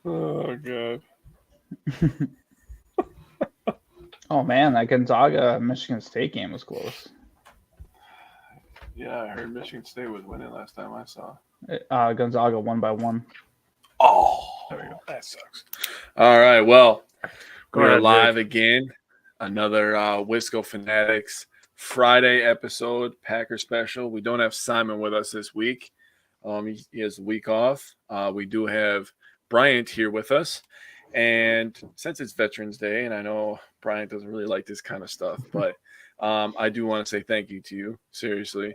Oh god. Oh man, that Gonzaga Michigan State game was close. Yeah, I heard Michigan State was winning last time I saw. Gonzaga won by one. Oh, there we go. That sucks. All right. Well, Go we are ahead, Jake. live again. Another Wisco Fanatics Friday episode, Packer special. We don't have Simon with us this week. He has a week off. We do have Bryant here with us. And since it's Veterans Day, and I know Bryant doesn't really like this kind of stuff, but I do want to say thank you to you, seriously,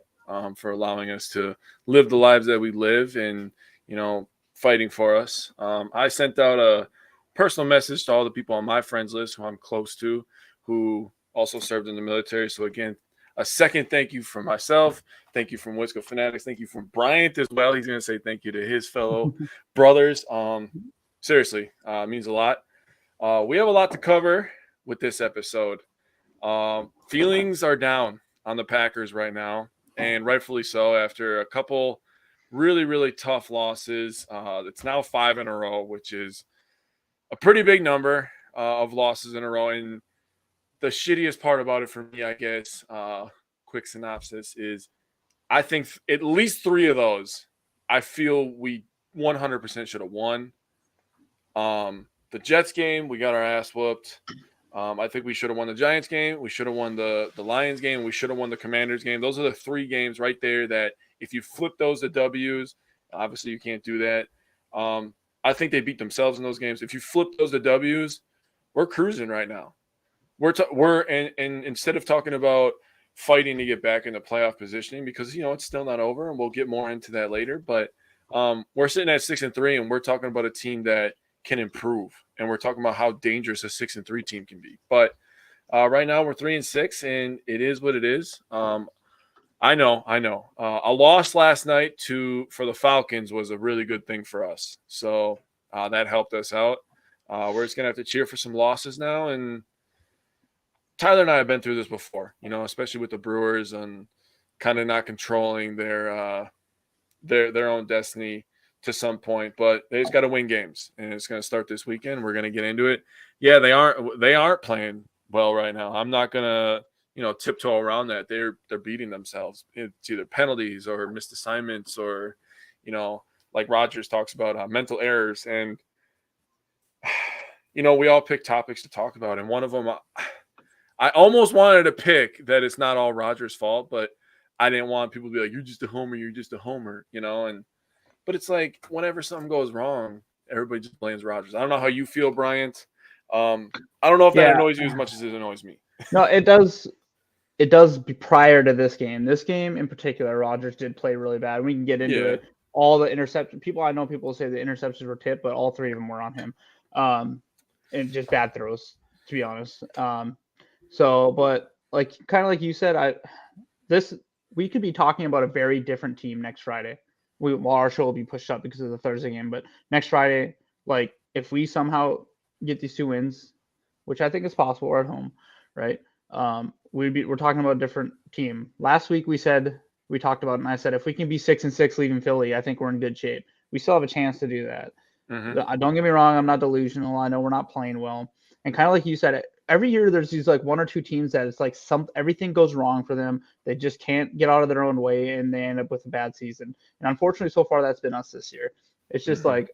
for allowing us to live the lives that we live and, fighting for us. I sent out a personal message to all the people on my friends list who I'm close to, who also served in the military. So, again, a second thank you from myself. Thank you from Wisco Fanatics. Thank you from Bryant as well. He's going to say thank you to his fellow brothers. Seriously, means a lot. We have a lot to cover with this episode. Feelings are down on the Packers right now, and rightfully so after a couple really, really tough losses. It's now 5 in a row, which is a pretty big number of losses in a row. And the shittiest part about it for me, I guess, quick synopsis is I think at least 3 of those I feel we 100% should have won. The Jets game, we got our ass whooped. I think we should have won the Giants game. We should have won the Lions game. We should have won the Commanders game. Those are the 3 games right there that if you flip those to W's, obviously you can't do that. I think they beat themselves in those games. If you flip those to W's, we're cruising right now. And instead of talking about fighting to get back into playoff positioning, because it's still not over, and we'll get more into that later. But we're sitting at 6-3, and we're talking about a team that can improve, and we're talking about how dangerous a 6-3 team can be. But right now we're 3-6, and it is what it is. I know. A loss last night for the Falcons was a really good thing for us, so that helped us out. We're just gonna have to cheer for some losses now, and Tyler and I have been through this before, especially with the Brewers and kind of not controlling their own destiny to some point, but they just got to win games, and it's going to start this weekend. We're going to get into it. Yeah, they aren't playing well right now. I'm not going to tiptoe around that. They're beating themselves. It's either penalties or missed assignments or like Rogers talks about mental errors, and we all pick topics to talk about, and one of them I almost wanted to pick that it's not all Rogers' fault, but I didn't want people to be like, you're just a homer, but it's like whenever something goes wrong, everybody just blames Rogers. I don't know how you feel, Bryant. I don't know if that Yeah, annoys you as much as it annoys me. no, it does. It does prior to this game. This game in particular, Rodgers did play really bad. We can get into Yeah. it. All the interception people, I know people say the interceptions were tipped, but all 3 of them were on him. And just bad throws, to be honest. But like kind of like you said, we could be talking about a very different team next Friday. Our show will be pushed up because of the Thursday game, but next Friday, like if we somehow get these 2 wins, which I think is possible, we're at home, right? We're talking about a different team. Last week we talked about it, and I said if we can be 6-6 leaving Philly, I think we're in good shape. We still have a chance to do that. Mm-hmm. Don't get me wrong, I'm not delusional. I know we're not playing well, and kind of like you said, every year there's these like 1 or 2 teams that it's like everything goes wrong for them. They just can't get out of their own way, and they end up with a bad season. And unfortunately, so far that's been us this year. It's just like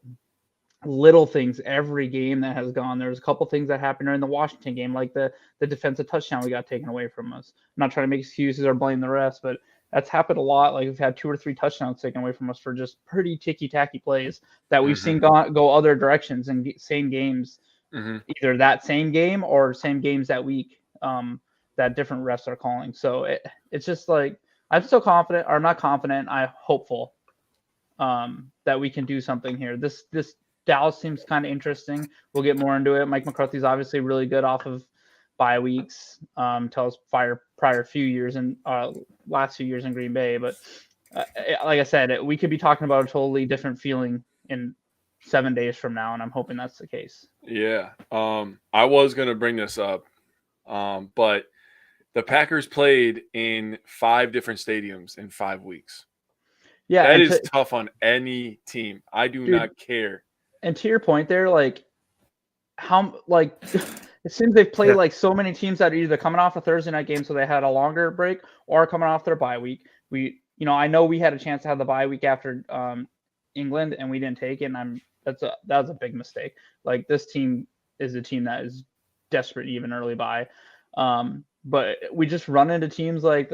little things every game that has gone. There's a couple things that happened during the Washington game, like the defensive touchdown we got taken away from us. I'm not trying to make excuses or blame the rest, but that's happened a lot. Like we've had 2 or 3 touchdowns taken away from us for just pretty ticky-tacky plays that we've seen go other directions in same games, either that same game or same games that week that different refs are calling. So it's just like I'm still confident, or I'm not confident. I'm hopeful that we can do something here. This Dallas seems kind of interesting. We'll get more into it. Mike McCarthy's obviously really good off of bye weeks. Tell us prior few years and last few years in Green Bay, but like I said, we could be talking about a totally different feeling in 7 days from now, and I'm hoping that's the case. Yeah. I was gonna bring this up, but the Packers played in 5 different stadiums in 5 weeks. Yeah, That and is tough on any team. I do not care. And to your point there, like how like it seems they've played like so many teams that are either coming off a Thursday night game, so they had a longer break, or coming off their bye week. I know we had a chance to have the bye week after England, and we didn't take it. And that was a big mistake. Like this team is a team that is desperate even early bye, but we just run into teams like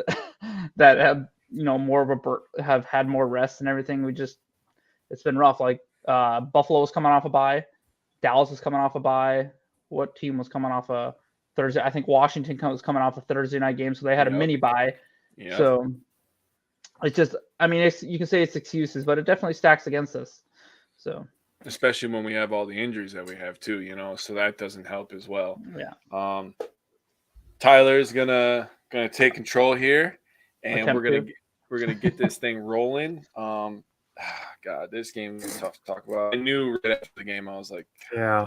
that have more of have had more rest and everything. It's been rough. Like Buffalo was coming off a bye. Dallas was coming off a bye. What team was coming off a Thursday? I think Washington was coming off a Thursday night game, so they had a mini bye. Yep. So it's just, I mean, you can say it's excuses, but it definitely stacks against us. So especially when we have all the injuries that we have too, so that doesn't help as well. Yeah. Tyler's gonna take control here, and we're gonna get this thing rolling. God, this game is tough to talk about. I knew right after the game, I was like, yeah,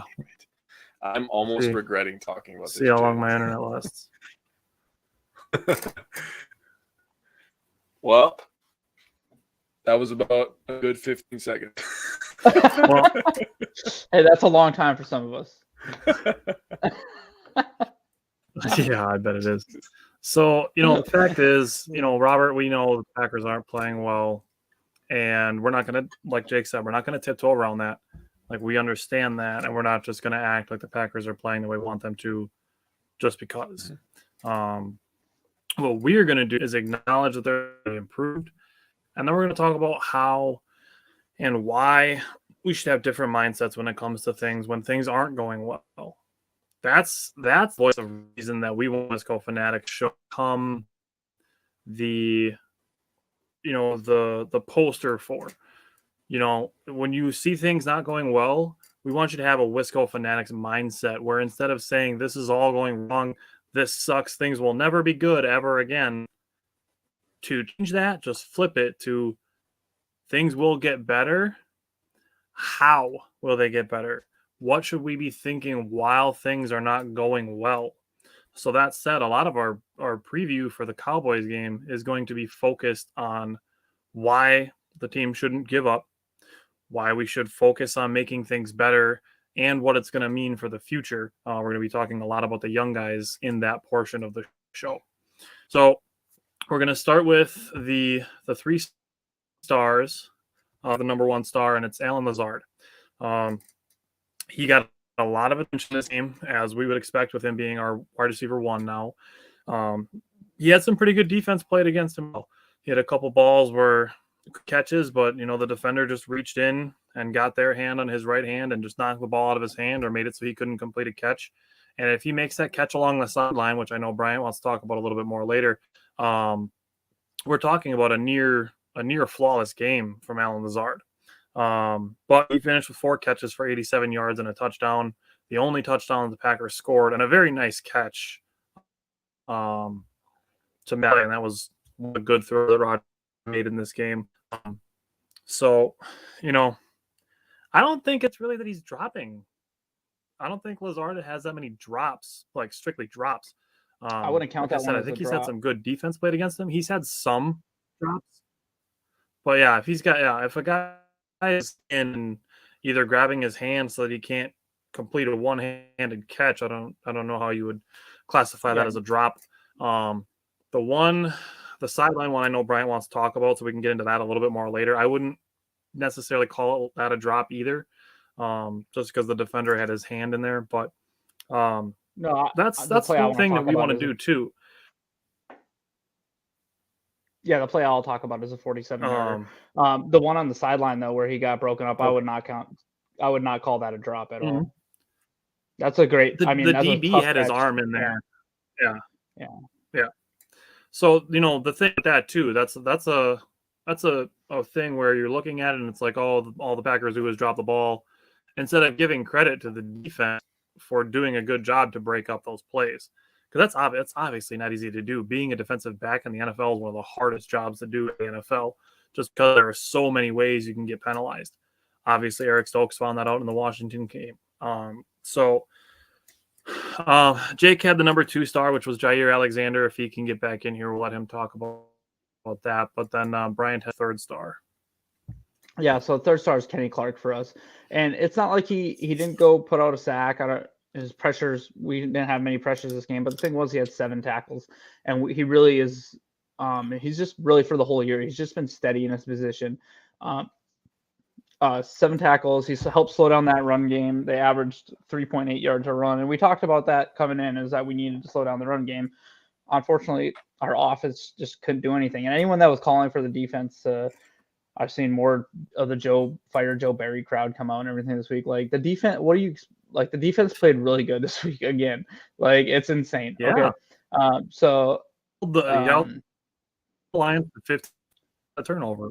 I'm almost regretting talking about this. See how long my internet lasts. Well, that was about a good 15 seconds. Well, hey, that's a long time for some of us. Yeah, I bet it is. So, the fact is, Robert, we know the Packers aren't playing well. And we're not going to, like Jake said, we're not going to tiptoe around that. Like, we understand that, and we're not just going to act like the Packers are playing the way we want them to just because. What we're going to do is acknowledge that they're improved, and then we're going to talk about how and why we should have different mindsets when it comes to things when things aren't going well. That's the voice of reason that we want to go Fanatics show come the poster for, when you see things not going well, we want you to have a Wisco Fanatics mindset where instead of saying this is all going wrong, this sucks, things will never be good ever again, to change that, just flip it to things will get better. How will they get better? What should we be thinking while things are not going well? So that said, a lot of our preview for the Cowboys game is going to be focused on why the team shouldn't give up, why we should focus on making things better, and what it's going to mean for the future. We're going to be talking a lot about the young guys in that portion of the show. So we're going to start with the 3 stars, the number 1 star, and it's Allen Lazard. He got a lot of attention in this game, as we would expect with him being our wide receiver 1 now. He had some pretty good defense played against him. He had a couple balls where catches, but the defender just reached in and got their hand on his right hand and just knocked the ball out of his hand or made it so he couldn't complete a catch. And if he makes that catch along the sideline, which I know Bryant wants to talk about a little bit more later, we're talking about a near flawless game from Allen Lazard. But he finished with 4 catches for 87 yards and a touchdown, the only touchdown the Packers scored, and a very nice catch to Matt, and that was a good throw that Rod made in this game. So, I don't think it's really that he's dropping. I don't think Lazard has that many drops, like strictly drops. I wouldn't count that one. I think he's had some good defense played against him. He's had some drops, but yeah, if a guy is in either grabbing his hand so that he can't complete a one-handed catch, I don't know how you would classify that as a drop. The sideline one I know Bryant wants to talk about, so we can get into that a little bit more later. I wouldn't necessarily call that a drop either, just because the defender had his hand in there. But no, that's the thing that we want to do too. Yeah, the play I'll talk about is a 47-yarder. The one on the sideline though, where he got broken up, I would not call that a drop at all. That's a great. The DB had his arm in there. Yeah. So the thing with that too, that's a thing where you're looking at it and it's like all the Packers do is drop the ball instead of giving credit to the defense for doing a good job to break up those plays. Because that's obviously not easy to do. Being a defensive back in the NFL is one of the hardest jobs to do in the NFL, just because there are so many ways you can get penalized. Obviously, Eric Stokes found that out in the Washington game. Jake had the number 2 star, which was Jair Alexander. If he can get back in here, we'll let him talk about that. But then Bryant had 3rd star. Yeah, so third star is Kenny Clark for us, and it's not like he didn't go put out a sack. I don't his pressures. We didn't have many pressures this game, but the thing was he had 7 tackles, and he really is. He's just really for the whole year. He's just been steady in his position. Um, 7 tackles. He's helped slow down that run game. They averaged 3.8 yards a run, and we talked about that coming in is that we needed to slow down the run game. Unfortunately, our offense just couldn't do anything, and anyone that was calling for the defense to I've seen more of the Joe Barry crowd come out and everything this week. Like the defense, the defense played really good this week again. Like it's insane. Yeah. Okay. So The Lions for 15 a turnover.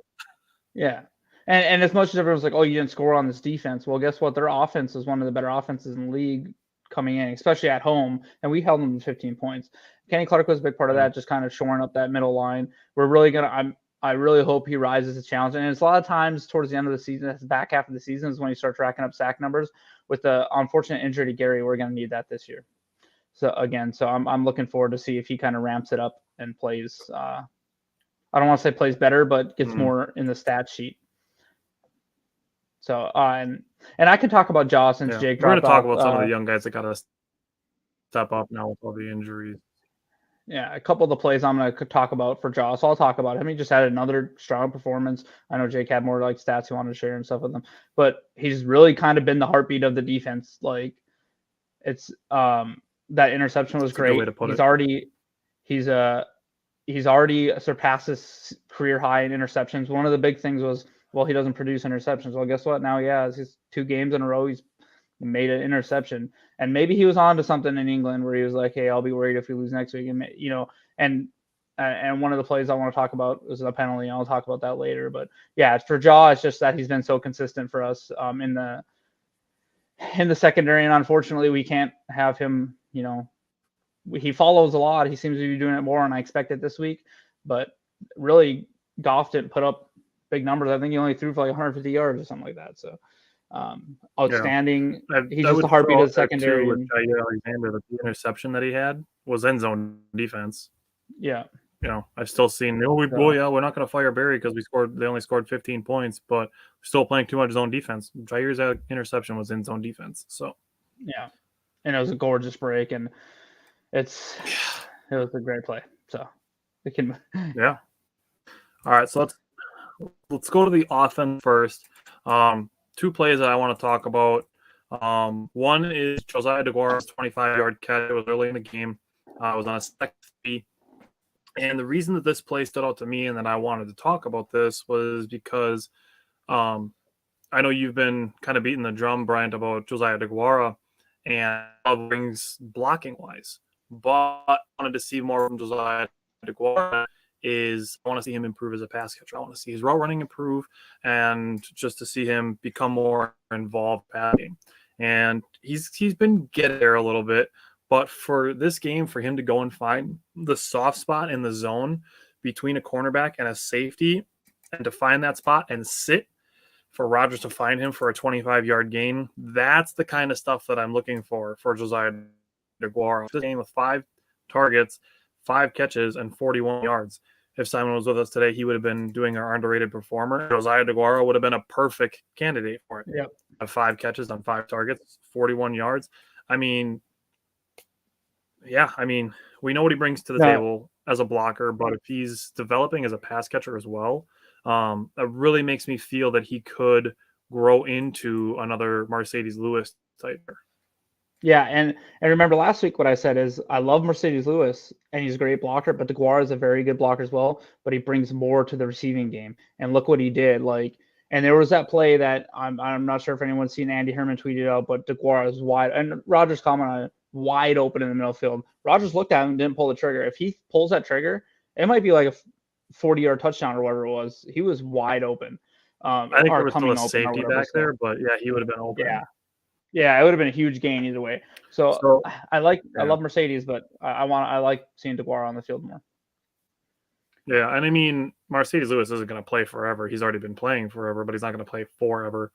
Yeah. And as much as everyone's like, oh, you didn't score on this defense. Well, guess what? Their offense is one of the better offenses in the league coming in, especially at home. And we held them to 15 points. Kenny Clark was a big part of that, just kind of shoring up that middle line. We're really I really hope he rises to the challenge. And it's a lot of times towards the end of the season, the back half of the season is when you start racking up sack numbers. With the unfortunate injury to Gary, we're going to need that this year. So I'm looking forward to see if he kind of ramps it up and plays. I don't want to say plays better, but gets more in the stat sheet. So and I can talk about Jaw since Jake dropped off. We're going to talk off, about some of the young guys that got to step up now with all the injuries. Yeah, a couple of the plays I'm going to talk about for Jaw, so I'll talk about him. He just had another strong performance. I know Jake had more like stats he wanted to share and stuff with him, but he's really kind of been the heartbeat of the defense. Like it's that interception was great. He's already surpassed his career high in interceptions. One of the big things was, well, he doesn't produce interceptions. Well, guess what? Now he has his 2 games in a row. He's made an interception, and maybe he was on to something in England where he was like, hey, I'll be worried if we lose next week. And, and one of the plays I want to talk about was a penalty. I'll talk about that later, but yeah, for Jaw, it's just that he's been so consistent for us in the secondary. And unfortunately we can't have him, he follows a lot. He seems to be doing it more, and I expect it this week, but really Goff didn't put up big numbers. I think he only threw for like 150 yards or something like that. So outstanding. Yeah. He's just the heartbeat of the secondary. Alexander, the interception that he had was end zone defense. Yeah. I've still seen, we're not going to fire Barry because they only scored 15 points, but we're still playing too much zone defense. Jair's interception was in zone defense. So yeah. And it was a gorgeous break, and it was a great play. So it can Yeah. All right, so let's go to the offense first. 2 plays that I want to talk about. One is Josiah DeGuara's 25-yard catch. It was early in the game. It was on a second tee. And the reason that this play stood out to me and that I wanted to talk about this was because I know you've been kind of beating the drum, Bryant, about Josiah DeGuara and how brings blocking-wise. But I wanted to see more from Josiah DeGuara. I want to see him improve as a pass catcher. I want to see his route running improve, and just to see him become more involved passing. And he's been getting there a little bit, but for this game, for him to go and find the soft spot in the zone between a cornerback and a safety, and to find that spot and sit for Rodgers to find him for a 25-yard gain, that's the kind of stuff that I'm looking for Josiah DeGuara. This game with 5 targets, 5 catches, and 41 yards. If Simon was with us today, he would have been doing our underrated performer. Josiah DeGuara would have been a perfect candidate for it. Yep. 5 catches on 5 targets, 41 yards. I mean, we know what he brings to the table as a blocker, but if he's developing as a pass catcher as well, that really makes me feel that he could grow into another Mercedes Lewis type. Yeah, and remember last week what I said is I love Mercedes Lewis and he's a great blocker, but DeGuara is a very good blocker as well, but he brings more to the receiving game. And look what he did. And there was that play that I'm not sure if anyone's seen Andy Herman tweeted out, but DeGuara is wide, and Rodgers commented on it, wide open in the middle field. Rodgers looked at him and didn't pull the trigger. If he pulls that trigger, it might be like a 40-yard touchdown or whatever it was. He was wide open. I think there was still a safety back there, but yeah, he would have been open. Yeah, it would have been a huge gain either way. So I love Mercedes, but I like seeing DeGuara on the field more. Yeah, and I mean Mercedes Lewis isn't going to play forever. He's already been playing forever, but he's not going to play forever.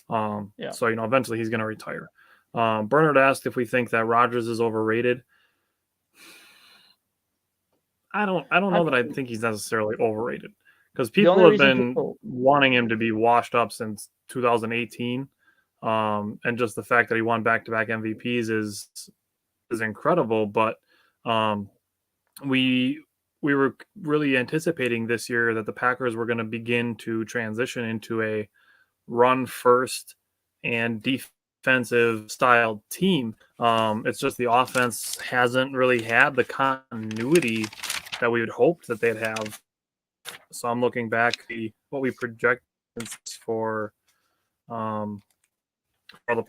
So eventually he's going to retire. Bernard asked if we think that Rodgers is overrated. I don't know that I think he's necessarily overrated, because The only people have reason been people- wanting him to be washed up since 2018, and just the fact that he won back-to-back MVPs is incredible. But we were really anticipating this year that the Packers were going to begin to transition into a run first and defensive style team. It's just the offense hasn't really had the continuity that we would hoped that they'd have. So I'm looking back what we project for the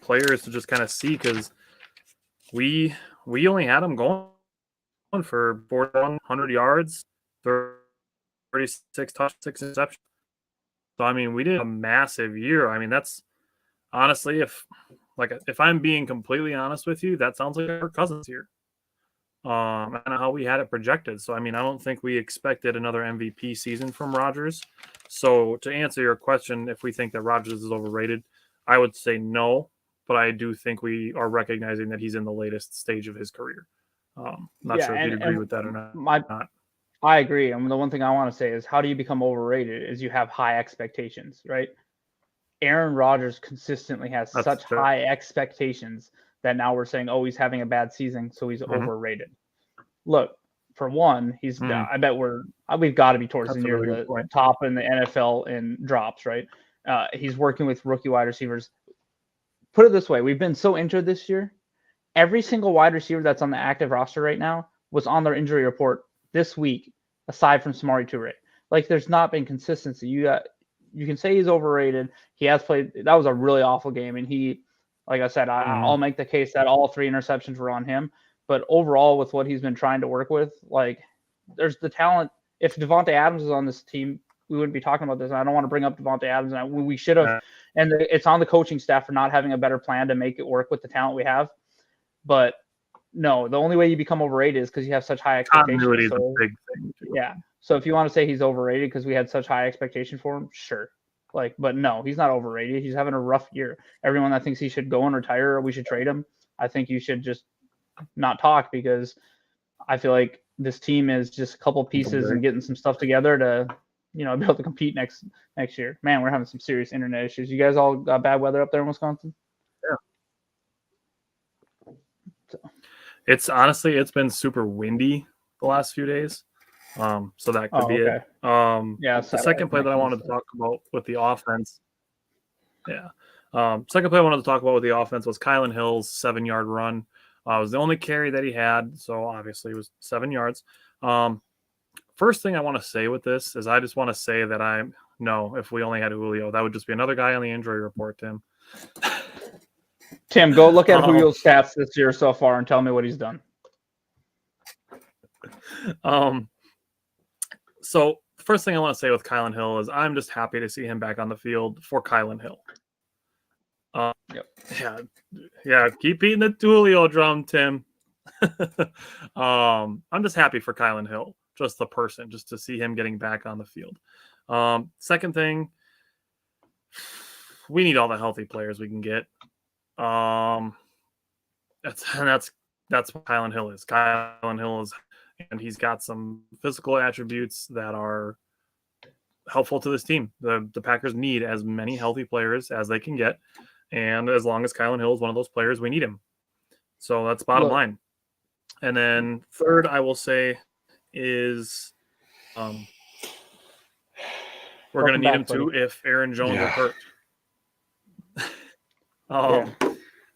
players to just kind of see, because we only had them going for 400 yards, 36 touchdowns, 6 interceptions. So I mean, we did a massive year. I mean, that's honestly, if I'm being completely honest with you, that sounds like our Cousins here. And how we had it projected. So I mean, I don't think we expected another MVP season from Rodgers. So to answer your question, if we think that Rodgers is overrated, I would say no, but I do think we are recognizing that he's in the latest stage of his career. Not sure if you'd agree with that or not. I agree. And the one thing I want to say is, how do you become overrated? Is you have high expectations, right? Aaron Rodgers consistently has such high expectations that now we're saying, oh, he's having a bad season, so he's overrated. Look, for one, he's I bet we've got to be towards the near the top in the NFL in drops, right? He's working with rookie wide receivers. Put it this way, we've been so injured this year. Every single wide receiver that's on the active roster right now was on their injury report this week, aside from Samori Toure. Like, there's not been consistency. You can say he's overrated. He has played. That was a really awful game, and he, like I said, I'll make the case that all 3 interceptions were on him. But overall, with what he's been trying to work with, like, there's the talent. If Devontae Adams is on this team, we wouldn't be talking about this. I don't want to bring up Devontae Adams. We should have. And it's on the coaching staff for not having a better plan to make it work with the talent we have. But no, the only way you become overrated is because you have such high expectations. Continuity is a big thing. Yeah. So if you want to say he's overrated because we had such high expectation for him, sure. But no, he's not overrated. He's having a rough year. Everyone that thinks he should go and retire or we should trade him, I think you should just not talk, because I feel like this team is just a couple pieces and getting some stuff together to, be able to compete next year. Man, we're having some serious internet issues. You guys all got bad weather up there in Wisconsin? Yeah. So. It's been super windy the last few days. So that could be it. The second play that I wanted to talk about with the offense. Yeah. Second play I wanted to talk about with the offense was Kylan Hill's 7-yard run. It was the only carry that he had, so obviously it was 7 yards. First thing I want to say with this is I just want to say that if we only had Julio, that would just be another guy on the injury report, Tim. Tim, go look at Julio's stats this year so far and tell me what he's done. So first thing I want to say with Kylan Hill is I'm just happy to see him back on the field for Kylan Hill. Yeah. Keep beating the Julio drum, Tim. I'm just happy for Kylan Hill, just the person, just to see him getting back on the field. Second thing, we need all the healthy players we can get. That's what Kylan Hill is. Kylan Hill is, and he's got some physical attributes that are helpful to this team. The Packers need as many healthy players as they can get. And as long as Kylan Hill is one of those players, we need him. So that's bottom line. And then third, I will say, is we're going to need him too if Aaron Jones is hurt.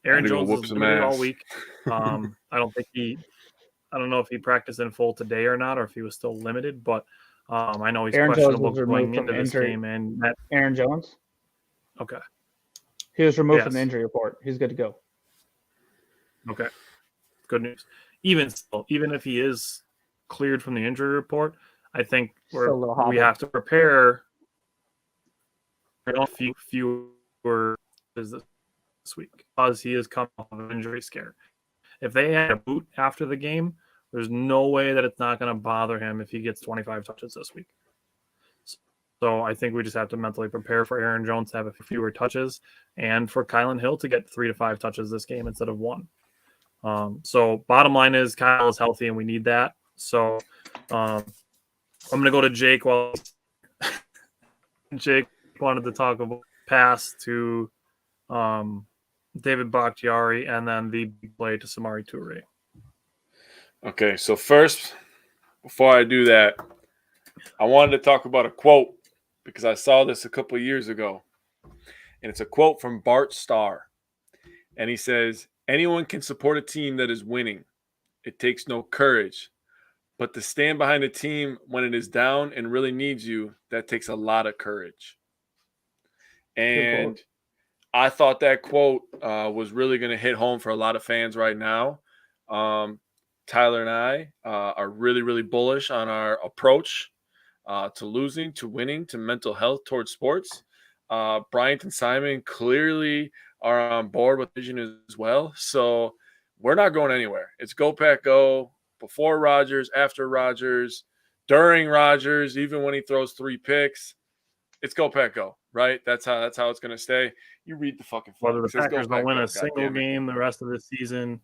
Aaron Jones is limited all week. I don't know if he practiced in full today or not, or if he was still limited, but I know he's questionable going into this game. And Aaron Jones? Okay. He was removed from the injury report. He's good to go. Okay. Good news. Even if he is cleared from the injury report, I think we have to prepare a fewer this week because he is coming off of an injury scare. If they had a boot after the game, there's no way that it's not going to bother him if he gets 25 touches this week. So I think we just have to mentally prepare for Aaron Jones to have a fewer touches and for Kylan Hill to get 3 to 5 touches this game instead of 1. So bottom line is Kyle is healthy and we need that. So I'm going to go to Jake while Jake wanted to talk about pass to David Bakhtiari and then the big play to Samori Toure. Okay, so first, before I do that, I wanted to talk about a quote because I saw this a couple of years ago. And it's a quote from Bart Starr. And he says, "Anyone can support a team that is winning. It takes no courage. But to stand behind a team when it is down and really needs you, that takes a lot of courage." And I thought that quote was really going to hit home for a lot of fans right now. Tyler and I are really, really bullish on our approach to losing, to winning, to mental health towards sports. Bryant and Simon clearly are on board with vision as well. So we're not going anywhere. It's go Pack go, before Rodgers, after Rodgers, during Rodgers, even when he throws 3 picks. It's go Pack go, right? That's how it's going to stay. You read the fucking phone. Whether the Packers don't win a single game the rest of the season,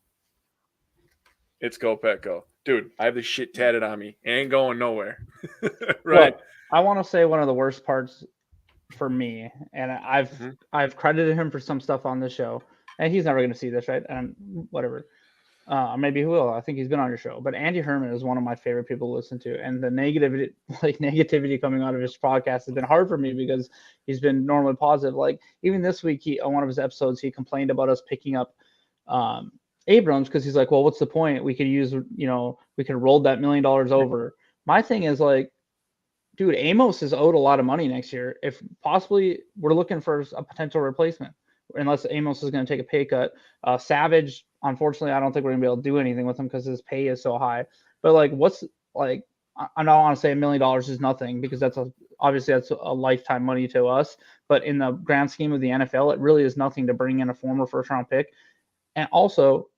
it's go Pack go. Dude, I have this shit tatted on me. Ain't going nowhere. Right? Look, I want to say one of the worst parts for me, and I've credited him for some stuff on this show, and he's never going to see this, right? And whatever. Maybe he will. I think he's been on your show. But Andy Herman is one of my favorite people to listen to, and the negativity coming out of his podcast has been hard for me because he's been normally positive. Like even this week, on one of his episodes, he complained about us picking up Abrams because he's like, well, what's the point? We could use, we could roll that $1 million over. My thing is like, dude, Amos is owed a lot of money next year. If possibly we're looking for a potential replacement, unless Amos is going to take a pay cut. Savage, unfortunately, I don't think we're going to be able to do anything with him because his pay is so high. But like, I don't want to say $1 million is nothing because obviously that's a lifetime money to us. But in the grand scheme of the NFL, it really is nothing to bring in a former first round pick. And also,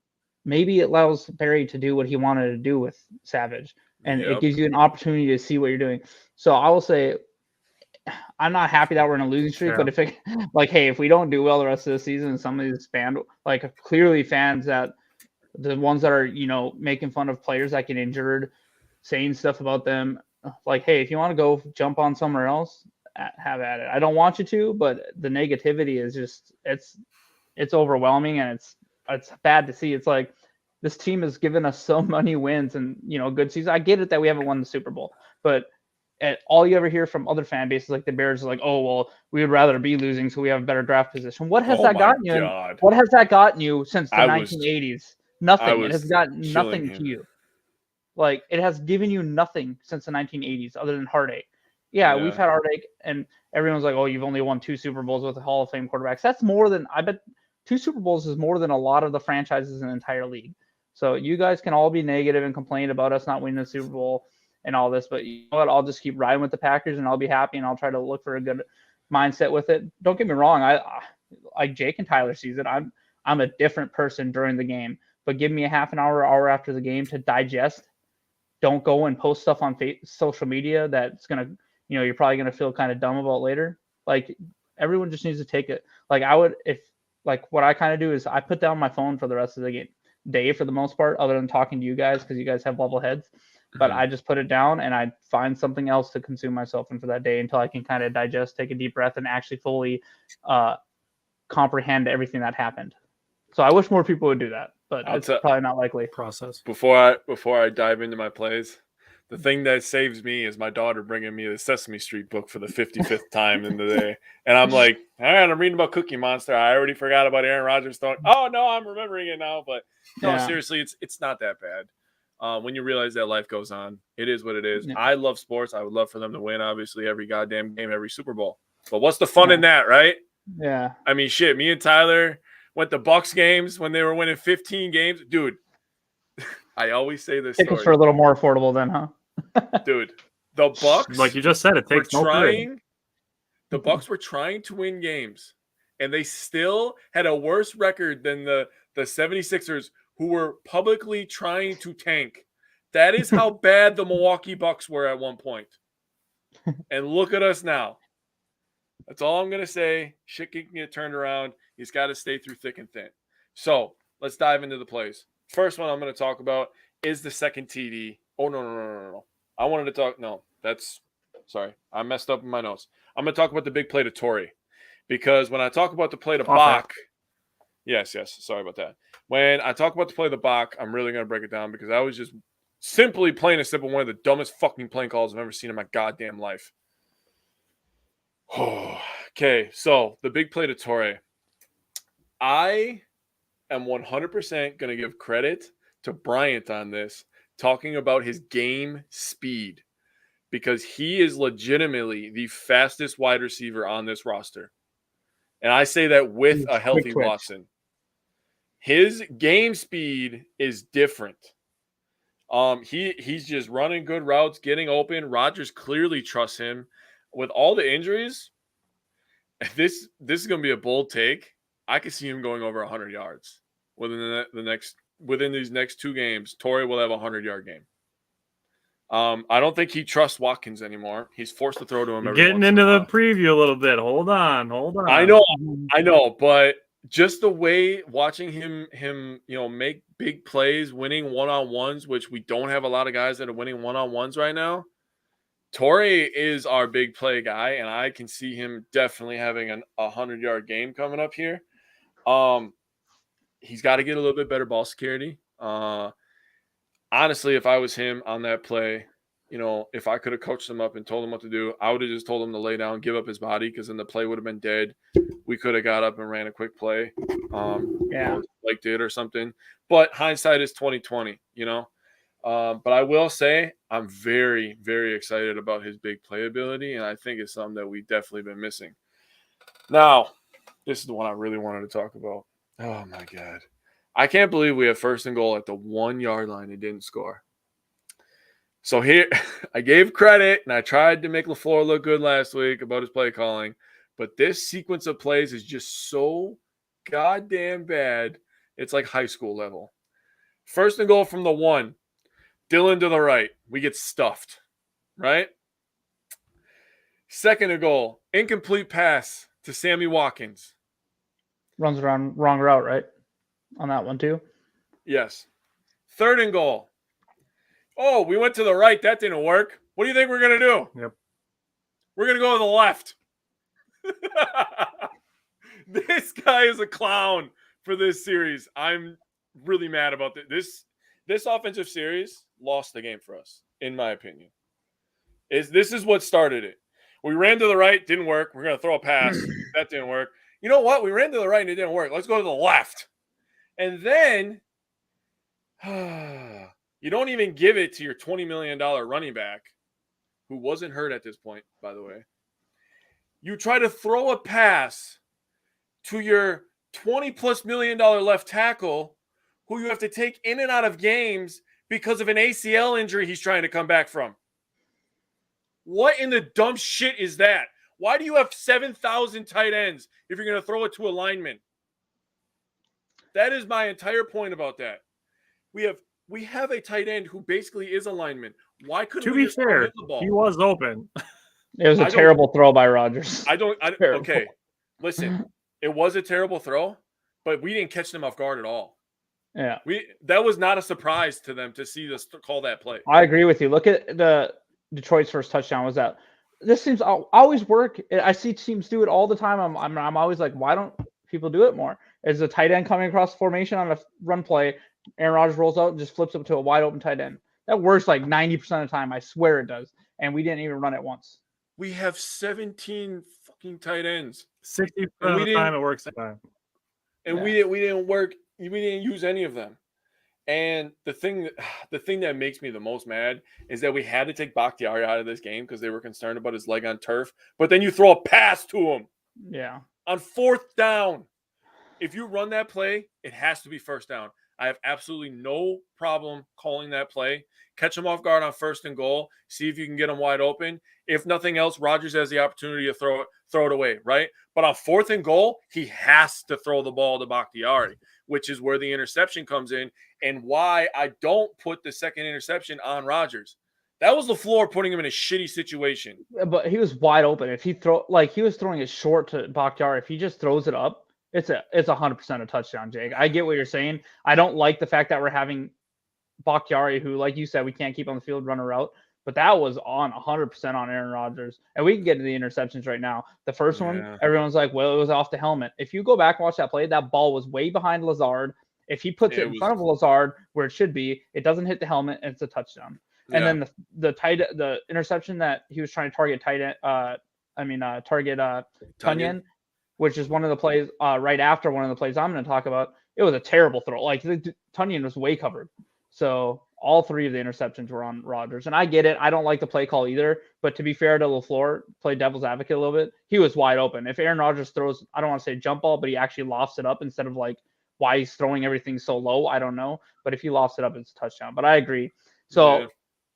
maybe it allows Barry to do what he wanted to do with Savage. And it gives you an opportunity to see what you're doing. So I will say, I'm not happy that we're in a losing streak, but if we don't do well the rest of the season, and some of these clearly fans that the ones that are, making fun of players that get injured, saying stuff about them, like, hey, if you want to go jump on somewhere else, have at it. I don't want you to, but the negativity is just, it's overwhelming and it's bad to see. It's like, this team has given us so many wins and, good season. I get it that we haven't won the Super Bowl, but all you ever hear from other fan bases like the Bears is like, oh, well, we would rather be losing so we have a better draft position. What has that gotten you? What has that gotten you since the 1980s? Nothing. It has gotten nothing to you. Like, it has given you nothing since the 1980s other than heartache. Yeah, we've had heartache, and everyone's like, oh, you've only won 2 Super Bowls with the Hall of Fame quarterbacks. That's more than, I bet 2 Super Bowls is more than a lot of the franchises in the entire league. So you guys can all be negative and complain about us not winning the Super Bowl and all this, but you know what? I'll just keep riding with the Packers and I'll be happy and I'll try to look for a good mindset with it. Don't get me wrong. I like Jake and Tyler sees it. I'm a different person during the game, but give me a half an hour after the game to digest. Don't go and post stuff on social media that's going to, you're probably going to feel kind of dumb about later. Like everyone just needs to take it. Like what I kind of do is I put down my phone for the rest of the day for the most part, other than talking to you guys because you guys have level heads. But I just put it down and I find something else to consume myself in for that day until I can kind of digest, take a deep breath, and actually fully comprehend everything that happened. So I wish more people would do that, but it's probably not likely. Process. Before I dive into my plays, the thing that saves me is my daughter bringing me the Sesame Street book for the 55th time in the day. And I'm like, all right, I'm reading about Cookie Monster. I already forgot about Aaron Rodgers throwing. Oh, no, I'm remembering it now. But no, seriously, it's not that bad. When you realize that life goes on, it is what it is. Yeah. I love sports. I would love for them to win, obviously, every goddamn game, every Super Bowl. But what's the fun in that, right? Yeah. I mean, shit, me and Tyler went to Bucks games when they were winning 15 games. Dude, I always say this tickets are a little more affordable then, huh? Dude, the Bucks, like you just said, it takes no trying. The Bucks were trying to win games, and they still had a worse record than the 76ers, who were publicly trying to tank. That is how bad the Milwaukee Bucks were at one point. And look at us now. That's all I'm going to say. Shit can get turned around. He's got to stay through thick and thin. So let's dive into the plays. First one I'm going to talk about is the second TD. Oh, no. I wanted to talk. No, sorry. I messed up in my notes. I'm going to talk about the big play to Torrey. Because when I talk about the play to Offense. Bach, yes, sorry about that. When I talk about the play to Bach, I'm really going to break it down because I was just simply plain and simple one of the dumbest fucking playing calls I've ever seen in my goddamn life. Okay, so the big play to Torrey. I am 100% going to give credit to Bryant on this, talking about his game speed, because he is legitimately the fastest wide receiver on this roster. And I say that with a healthy Watson. His game speed is different. He's just running good routes, getting open. Rodgers clearly trusts him. With all the injuries, this is going to be a bold take. I could see him going over 100 yards within within these next 2 games. Torrey will have a 100-yard game. I don't think he trusts Watkins anymore. He's forced to throw to him. Getting into the preview a little bit. Hold on. I know, but just the way watching him, make big plays, winning one-on-ones, which we don't have a lot of guys that are winning one-on-ones right now. Torrey is our big play guy, and I can see him definitely having a 100-yard game coming up here. He's got to get a little bit better ball security. Honestly, if I was him on that play, if I could have coached him up and told him what to do, I would have just told him to lay down, give up his body, because then the play would have been dead. We could have got up and ran a quick play, like did or something. But hindsight is 20/20, But I will say I'm very, very excited about his big playability, and I think it's something that we've definitely been missing. Now, this is the one I really wanted to talk about. Oh, my God. I can't believe we have 1st and goal at the 1-yard line and didn't score. So here, I gave credit, and I tried to make LaFleur look good last week about his play calling, but this sequence of plays is just so goddamn bad. It's like high school level. 1st and goal from the 1. Dylan to the right. We get stuffed, right? 2nd and goal. Incomplete pass to Sammy Watkins. Runs around wrong route, right? On that one too? Yes. 3rd and goal. Oh, we went to the right. That didn't work. What do you think we're going to do? Yep. We're going to go to the left. This guy is a clown for this series. I'm really mad about this. This offensive series lost the game for us, in my opinion. This is what started it. We ran to the right, didn't work. We're going to throw a pass. That didn't work. You know what? We ran to the right and it didn't work. Let's go to the left. And then you don't even give it to your $20 million running back, who wasn't hurt at this point, by the way. You try to throw a pass to your $20+ million left tackle, who you have to take in and out of games because of an ACL injury he's trying to come back from. What in the dumb shit is that? Why do you have 7,000 tight ends if you're going to throw it to a lineman? That is my entire point about that. We have a tight end who basically is a lineman. Why couldn't we just throw him the ball? He was open. It was a terrible throw by Rodgers. Okay, listen, it was a terrible throw, but we didn't catch them off guard at all. Yeah, that was not a surprise to them to see us call that play. I agree with you. Look at the Detroit's first touchdown. Was that this seems always work? I see teams do it all the time. I'm always like, why don't people do it more? Is a tight end coming across the formation on a run play, Aaron Rodgers rolls out and just flips up to a wide open tight end. That works like 90% of the time. I swear it does. And we didn't even run it once. We have 17 fucking tight ends. 60% of the time it works. And we didn't work. We didn't use any of them. And the thing that makes me the most mad is that we had to take Bakhtiari out of this game because they were concerned about his leg on turf. But then you throw a pass to him. Yeah. On 4th down. If you run that play, it has to be 1st down. I have absolutely no problem calling that play. Catch him off guard on 1st and goal. See if you can get him wide open. If nothing else, Rodgers has the opportunity to throw it away, right? But on 4th and goal, he has to throw the ball to Bakhtiari, which is where the interception comes in and why I don't put the 2nd interception on Rodgers. That was LaFleur putting him in a shitty situation. But he was wide open. If he he was throwing it short to Bakhtiari. If he just throws it up, it's 100% a touchdown, Jake. I get what you're saying. I don't like the fact that we're having Bakhtiari, who, like you said, we can't keep on the field, run a route. but that was on 100% on Aaron Rodgers. And we can get to the interceptions right now. The first one, everyone's like, well, it was off the helmet. If you go back and watch that play, that ball was way behind Lazard. If he puts it in front of Lazard where it should be, it doesn't hit the helmet and it's a touchdown. And then the interception that he was trying to target Tunyon, which is one of the plays right after one of the plays I'm going to talk about. It was a terrible throw. Like Tunyon was way covered. So all three of the interceptions were on Rodgers. And I get it. I don't like the play call either. But to be fair to LaFleur, play devil's advocate a little bit, he was wide open. If Aaron Rodgers throws, I don't want to say jump ball, but he actually lofts it up instead of like why he's throwing everything so low, I don't know. But if he lofts it up, it's a touchdown. But I agree. So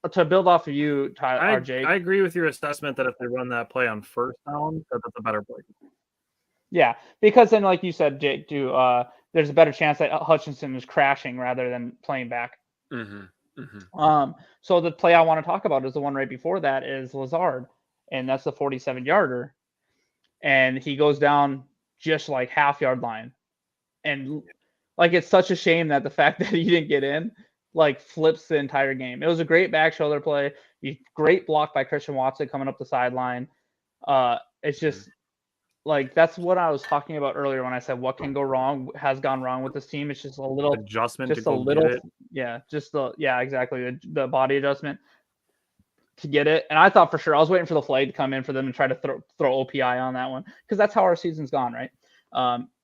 to build off of you, Tyler, RJ. I agree with your assessment that if they run that play on first down, that's a better play. Yeah, because then, like you said, Jake, there's a better chance that Hutchinson is crashing rather than playing back. So the play I want to talk about is the one right before that is Lazard, and that's the 47-yarder, and he goes down just like half-yard line, and like it's such a shame that the fact that he didn't get in like flips the entire game. It was a great back shoulder play, great block by Christian Watson coming up the sideline. It's just like that's what I was talking about earlier when I said what can go wrong has gone wrong with this team. It's just a little adjustment, just a little, exactly the body adjustment to get it. And I thought for sure I was waiting for the flag to come in for them to try to throw OPI on that one because that's how our season's gone, right?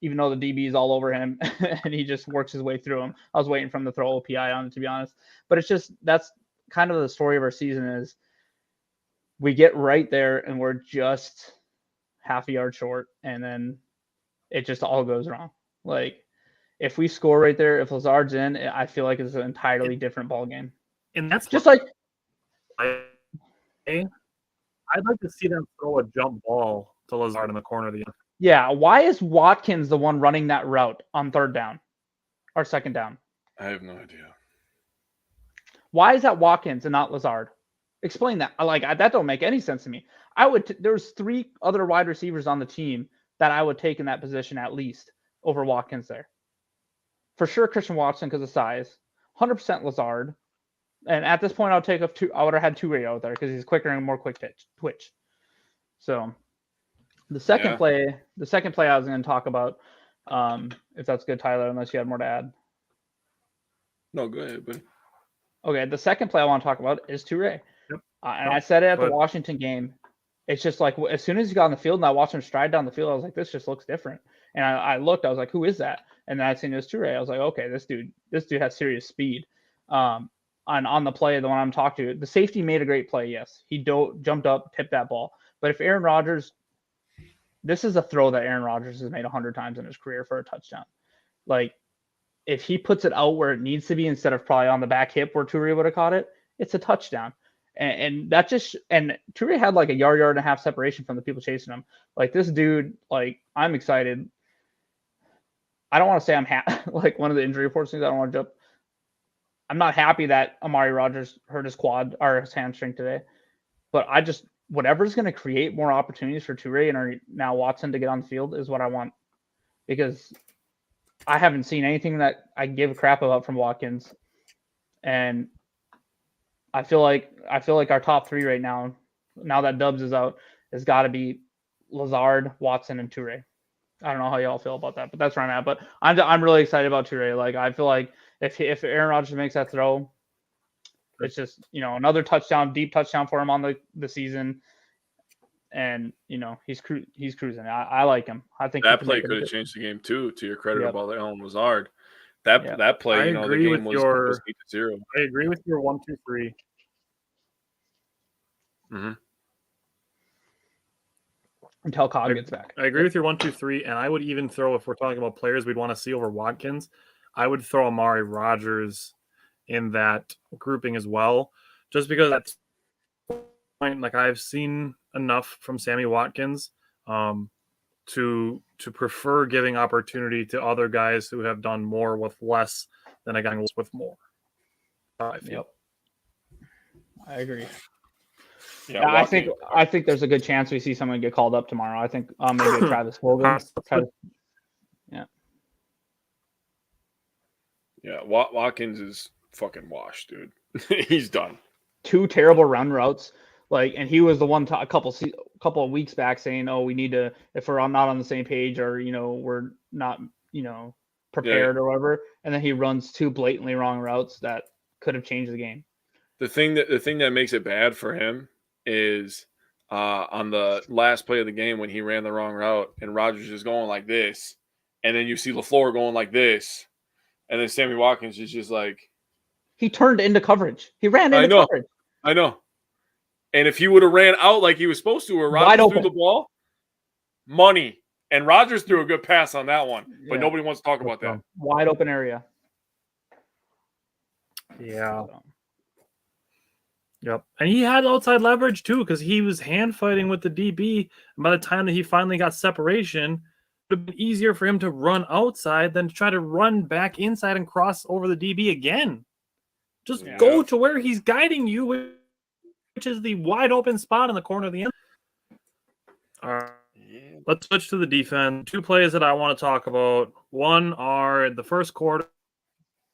Even though the DB is all over him and he just works his way through him, I was waiting for him to throw OPI on it, to be honest. But it's just that's kind of the story of our season is we get right there and we're just half a yard short, and then it just all goes wrong. Like if we score right there, if Lazard's in, I feel like it's an entirely different ball game. And that's just like I'd like to see them throw a jump ball to Lazard in the corner of the end. Yeah, why is Watkins the one running that route on third down or second down? I have no idea. Why is that Watkins and not Lazard? Explain that. That don't make any sense to me. There's three other wide receivers on the team that I would take in that position at least over Watkins there. For sure, Christian Watson because of size. 100% Lazard. And at this point, I would have had Toure out there because he's quicker and more quick twitch. So the second play I was going to talk about, if that's good, Tyler, unless you had more to add. No, go ahead, buddy. Okay, the second play I want to talk about is Toure. Yep. And I said it at the Washington game. It's just like as soon as he got on the field and I watched him stride down the field, I was like, this just looks different. And I looked, I was like, who is that? And then I seen it was Toure. I was like, okay, this dude has serious speed. On the play, the one I'm talking to, the safety made a great play. Yes, he jumped up, tipped that ball. But if Aaron Rodgers, this is a throw that Aaron Rodgers has made 100 times in his career for a touchdown. Like if he puts it out where it needs to be instead of probably on the back hip where Toure would have caught it, it's a touchdown. And that just and Toure had like a yard and a half separation from the people chasing him. Like this dude, like I'm excited. I don't want to say I'm like one of the injury reports things. I don't want to jump. I'm not happy that Amari Rodgers hurt his quad or his hamstring today, but I just whatever's going to create more opportunities for Toure and now Watson to get on the field is what I want because I haven't seen anything that I give a crap about from Watkins, and I feel like our top three right now that Dubs is out, has got to be Lazard, Watson, and Toure. I don't know how y'all feel about that, but that's where I'm at. But I'm really excited about Toure. Like I feel like if Aaron Rodgers makes that throw, it's just another touchdown, deep touchdown for him on the season, and he's cruising. I like him. I think that play could have changed the game too. To your credit about Alan Lazard. That play, the game was 8-0. I agree with your 1, 2, 3. Mm-hmm. Until Cobb gets back. I agree with your 1, 2, 3, and I would even throw, if we're talking about players we'd want to see over Watkins, I would throw Amari Rodgers in that grouping as well, just because that's like I've seen enough from Sammy Watkins to prefer giving opportunity to other guys who have done more with less than a guy with more. I feel. Yep. I agree. Yeah, I think there's a good chance we see someone get called up tomorrow. I think maybe Travis Hogan. Yeah, Watkins is fucking washed, dude. He's done. 2 terrible run routes. Like, and he was the one a couple of weeks back saying, "Oh, we need to, if we're not on the same page, or we're not prepared or whatever." And then he runs 2 blatantly wrong routes that could have changed the game. The thing that makes it bad for him is on the last play of the game when he ran the wrong route and Rodgers is going like this, and then you see LaFleur going like this, and then Sammy Watkins is just like, he turned into coverage. He ran into coverage. I know. And if he would have ran out like he was supposed to, or Rodgers threw the ball, money. And Rodgers threw a good pass on that one, but nobody wants to talk about that. Wide open area. Yeah. Yep. And he had outside leverage too, because he was hand fighting with the DB. And by the time that he finally got separation, it would have been easier for him to run outside than to try to run back inside and cross over the DB again. Just go to where he's guiding you, which is the wide open spot in the corner of the end. All right. Let's switch to the defense. 2 plays that I want to talk about. One are the first quarter.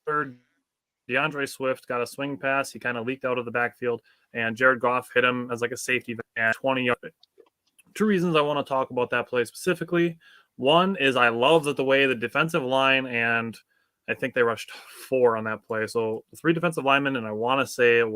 DeAndre Swift got a swing pass. He kind of leaked out of the backfield, and Jared Goff hit him as like a safety at 20 yards. 2 reasons I want to talk about that play specifically. One is I love that the way the defensive line, and I think they rushed 4 on that play. So 3 defensive linemen, and I want to say it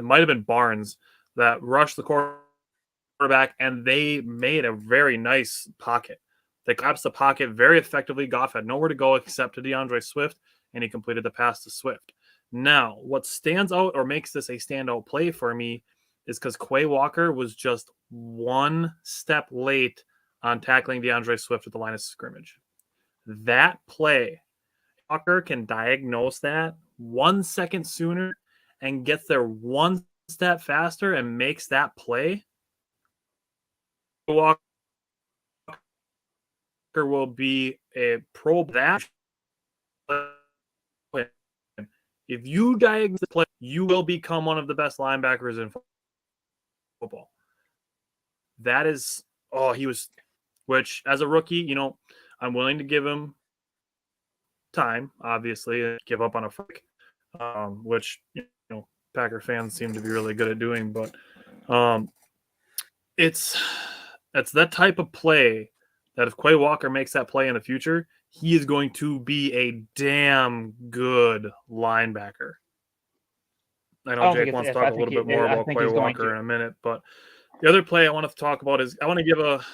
might have been Barnes that rushed the quarterback, and they made a very nice pocket. They collapsed the pocket very effectively. Goff had nowhere to go except to DeAndre Swift, and he completed the pass to Swift. Now, what stands out or makes this a standout play for me is because Quay Walker was just 1 step late on tackling DeAndre Swift at the line of scrimmage. That play, Walker can diagnose that 1 second sooner and gets there 1 step faster and makes that play. Walker will be a pro that. If you diagnose the play, you will become one of the best linebackers in football. That is, which as a rookie, I'm willing to give him time, obviously, give up on a freak, which, Packer fans seem to be really good at doing, but it's that type of play that if Quay Walker makes that play in the future, he is going to be a damn good linebacker. I know Jake wants to talk a little bit more about Quay Walker in a minute, but the other play I want to talk about is I want to give a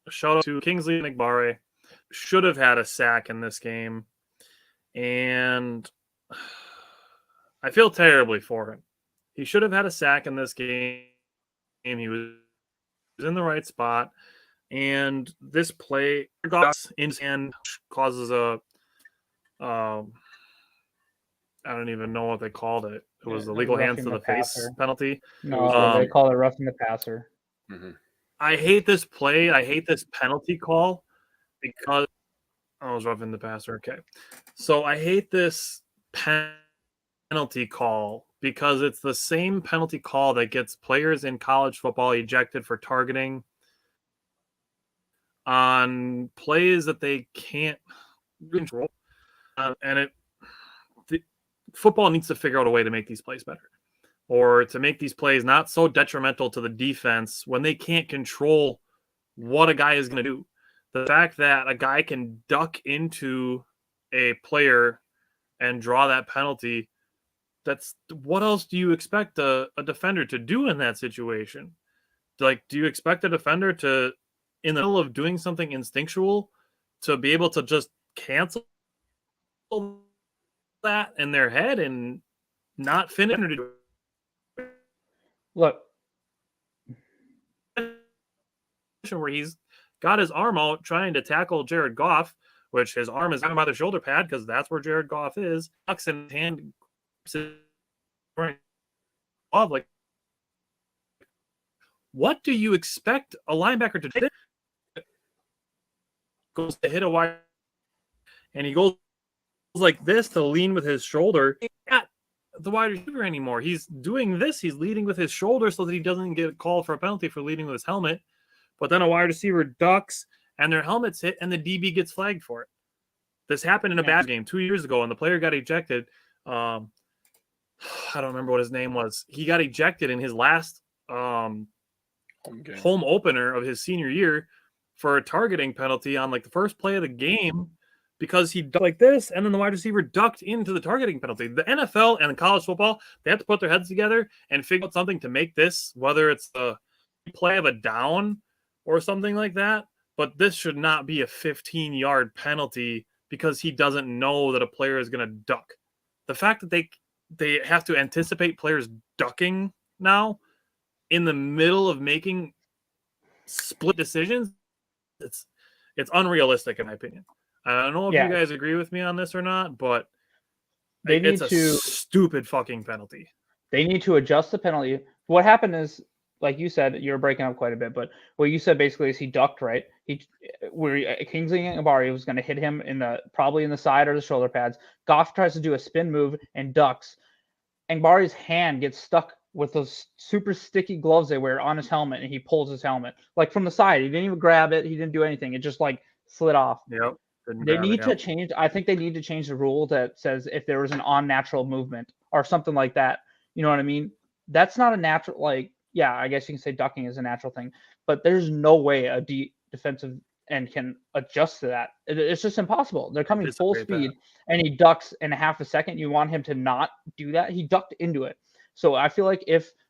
shout out to Kingsley Enagbare. Should have had a sack in this game, and I feel terribly for him. He should have had a sack in this game. He was in the right spot, and this play in his hand causes a I don't even know what they called it. It was the legal hands to the face penalty. No, they call it roughing the passer. Mm-hmm. I hate this play. I hate this penalty call because I was roughing the passer. Okay. So I hate this penalty call because it's the same penalty call that gets players in college football ejected for targeting on plays that they can't control. Football needs to figure out a way to make these plays better, or to make these plays not so detrimental to the defense when they can't control what a guy is going to do. The fact that a guy can duck into a player and draw that penalty, that's what else do you expect a defender to do in that situation? Like, do you expect a defender to, in the middle of doing something instinctual, to be able to just cancel that in their head and not finish? Look, where he's got his arm out trying to tackle Jared Goff, which his arm is down by the shoulder pad because that's where Jared Goff is. Tucks in his hand, like, what do you expect a linebacker to do? Goes to hit a wide, and he goes like this to lean with his shoulder. Not the wide receiver anymore. He's doing this. He's leading with his shoulder so that he doesn't get called for a penalty for leading with his helmet. But then a wide receiver ducks, and their helmet's hit, and the DB gets flagged for it. This happened in a bad game 2 years ago, and the player got ejected. I don't remember what his name was. He got ejected in his last home opener of his senior year for a targeting penalty on like the first play of the game because he ducked like this, and then the wide receiver ducked into the targeting penalty. The NFL and college football, they have to put their heads together and figure out something to make this, whether it's a play of a down or something like that. But this should not be a 15-yard penalty because he doesn't know that a player is going to duck. The fact that they have to anticipate players ducking now in the middle of making split decisions, it's unrealistic in my opinion. I don't know if you guys agree with me on this or not, but it's a stupid fucking penalty. They need to adjust the penalty. What happened is, like you said, you're breaking up quite a bit, but what you said basically is he ducked, right? Kingsley Enagbare was going to hit him probably in the side or the shoulder pads. Goff tries to do a spin move and ducks. Engbare's hand gets stuck with those super sticky gloves they wear on his helmet, and he pulls his helmet like from the side. He didn't even grab it. He didn't do anything. It just like slid off. Yep. They need to change. I think they need to change the rule that says if there was an unnatural movement or something like that. You know what I mean? That's not a natural, like, yeah, I guess you can say ducking is a natural thing, but there's no way a defensive end can adjust to that. It's just impossible. They're coming full speed and he ducks in a half a second. You want him to not do that. He ducked into it. So I feel like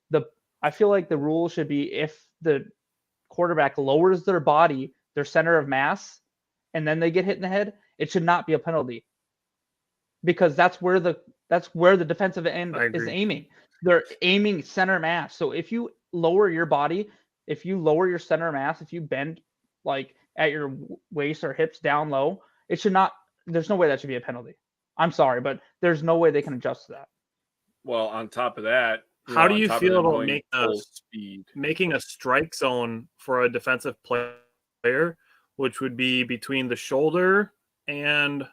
the rule should be if the quarterback lowers their body, their center of mass, and then they get hit in the head, it should not be a penalty. Because that's where the defensive end is aiming. They're aiming center mass. So if you lower your body, if you lower your center mass, if you bend like at your waist or hips down low, it should not. There's no way that should be a penalty. I'm sorry, but there's no way they can adjust to that. Well, on top of that, how do you feel about making a strike zone for a defensive player, which would be between the shoulder and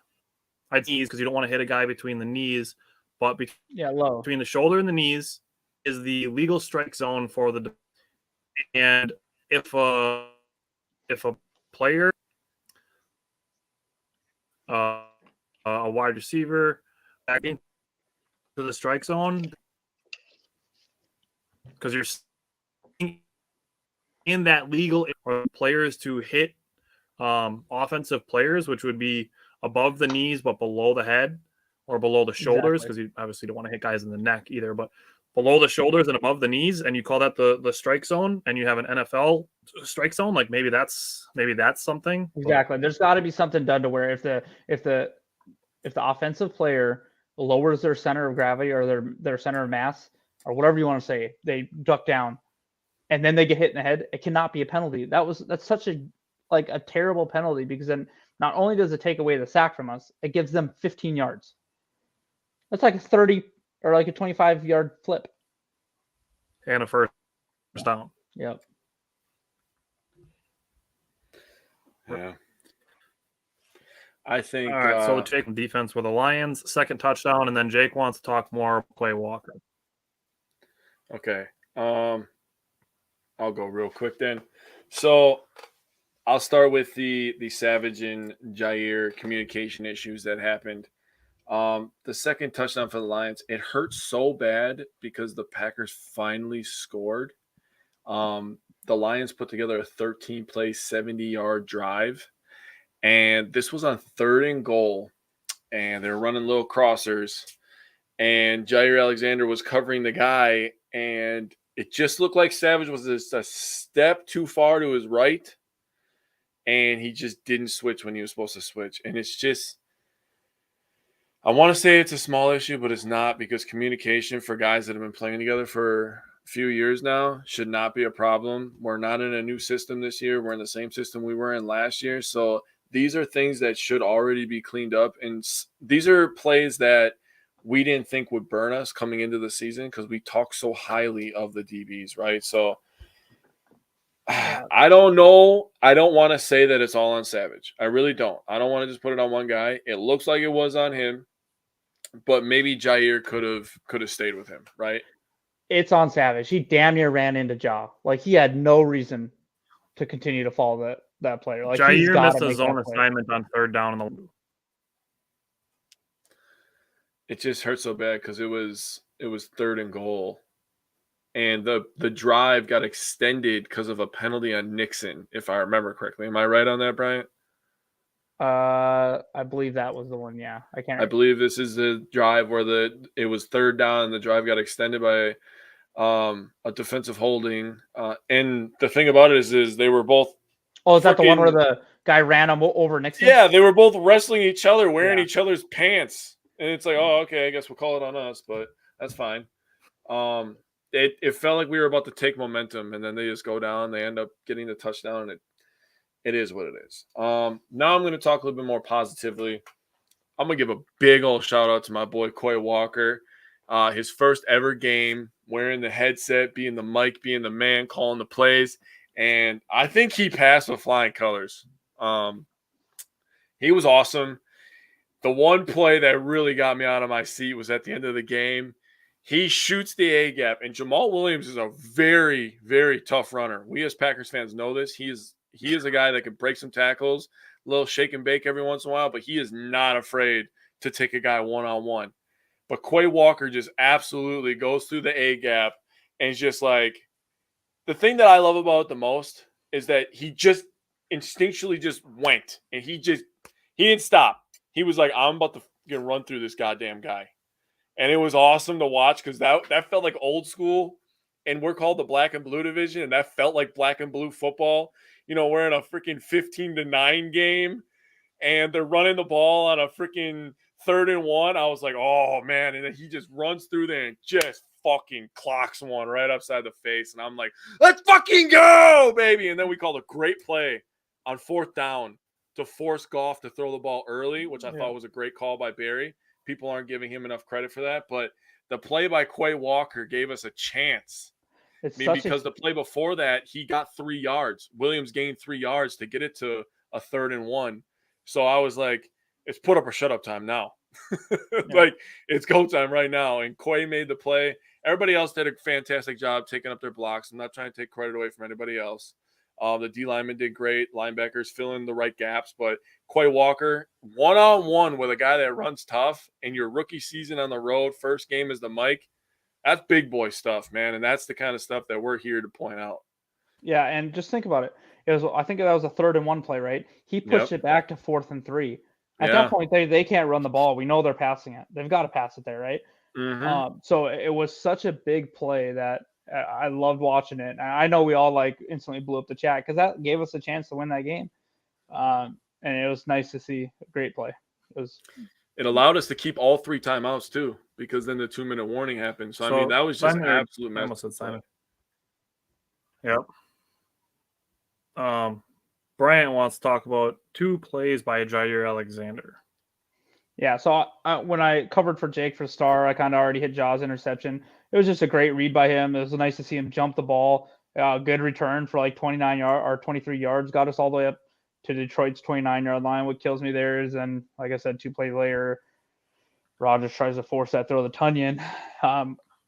knees, because you don't want to hit a guy between the knees, but low between the shoulder and the knees is the legal strike zone for the. And if a player, a wide receiver, back into the strike zone, because you're in that legal for players to hit offensive players, which would be above the knees but below the head or below the shoulders, because you obviously don't want to hit guys in the neck either, but below the shoulders and above the knees, and you call that the strike zone, and you have an NFL strike zone, like maybe that's something. Exactly. There's got to be something done to where if the offensive player lowers their center of gravity or their center of mass or whatever you want to say, they duck down and then they get hit in the head, it cannot be a penalty. That's such a terrible penalty, because then not only does it take away the sack from us, it gives them 15 yards. That's like a 30 or like a 25-yard flip. And a first down. Yep. Yeah. I think. All right, so Jake defense with the Lions, second touchdown, and then Jake wants to talk more Quay Walker. Okay. I'll go real quick then. So I'll start with the Savage and Jair communication issues that happened. The second touchdown for the Lions, it hurt so bad because the Packers finally scored. The Lions put together a 13-play, 70-yard drive, and this was on 3rd and goal, and they were running little crossers, and Jair Alexander was covering the guy, and it just looked like Savage was just a step too far to his right, and he just didn't switch when he was supposed to switch. And it's just, I want to say it's a small issue, but it's not, because communication for guys that have been playing together for a few years now should not be a problem. We're not in a new system this year. We're in the same system we were in last year. So these are things that should already be cleaned up. And these are plays that we didn't think would burn us coming into the season because we talk so highly of the DBs, right? So I don't know. I don't want to say that it's all on Savage. I really don't. I don't want to just put it on one guy. It looks like it was on him, but maybe Jair could have stayed with him, right? It's on Savage. He damn near ran into Ja. Like, he had no reason to continue to follow that player. Like, Jair missed a zone assignment on 3rd down in the. it just hurt so bad because it was 3rd and goal. And the drive got extended because of a penalty on Nixon, if I remember correctly. Am I right on that, Bryant? I believe that was the one. Yeah, I can't. I believe this is the drive where it was 3rd down and the drive got extended by a defensive holding. And the thing about it is they were both. Oh, is that the one where the guy ran him over Nixon? Yeah, they were both wrestling each other, wearing Yeah. each other's pants, and it's like, oh, okay, I guess we'll call it on us, but that's fine. It felt like we were about to take momentum, and then they just go down. They end up getting the touchdown, and it is what it is. Now I'm going to talk a little bit more positively. I'm going to give a big old shout out to my boy Coy Walker. His first ever game, wearing the headset, being the mic, being the man, calling the plays. And I think he passed with flying colors. He was awesome. The one play that really got me out of my seat was at the end of the game. He shoots the A gap, and Jamal Williams is a very, very tough runner. We as Packers fans know this. He is a guy that can break some tackles, a little shake and bake every once in a while, but he is not afraid to take a guy one-on-one. But Quay Walker just absolutely goes through the A gap and is just like, the thing that I love about it the most is that he just instinctually just went, and he didn't stop. He was like, I'm about to run through this goddamn guy. And it was awesome to watch because that felt like old school, and we're called the black and blue division, and that felt like black and blue football. You know, we're in a freaking 15-9 game, and they're running the ball on a freaking 3rd and 1. I was like, oh, man. And then he just runs through there and just fucking clocks one right upside the face. And I'm like, let's fucking go, baby. And then we called a great play on 4th down to force Goff to throw the ball early, which I thought was a great call by Barry. People aren't giving him enough credit for that. But the play by Quay Walker gave us a chance. Because the play before that, he got 3 yards. Williams gained 3 yards to get it to a 3rd and 1. So I was like, it's put up or shut up time now. Like, it's go time right now. And Quay made the play. Everybody else did a fantastic job taking up their blocks. I'm not trying to take credit away from anybody else. The D linemen did great. Linebackers filling the right gaps. But Quay Walker, one-on-one with a guy that runs tough, and your rookie season on the road, first game is the mic. That's big boy stuff, man. And that's the kind of stuff that we're here to point out. Yeah, and just think about it. I think that was a 3rd and 1 play, right? He pushed it back to 4th and 3. At that point, they can't run the ball. We know they're passing it. They've got to pass it there, right? Mm-hmm. So it was such a big play that I loved watching it. And I know we all instantly blew up the chat because that gave us a chance to win that game. And it was nice to see. A great play. It allowed us to keep all 3 timeouts too, because then the 2-minute warning happened. So I mean, that was just an absolute mess. Yep. Bryant wants to talk about 2 plays by Jair Alexander. Yeah, so when I covered for Jake for Star, I kind of already hit Jaw's interception. It was just a great read by him. It was nice to see him jump the ball. Good return for like 29 yards or 23 yards. Got us all the way up to Detroit's 29-yard line. What kills me there is, and like I said, 2 plays later, Rodgers tries to force that throw to Tunyon.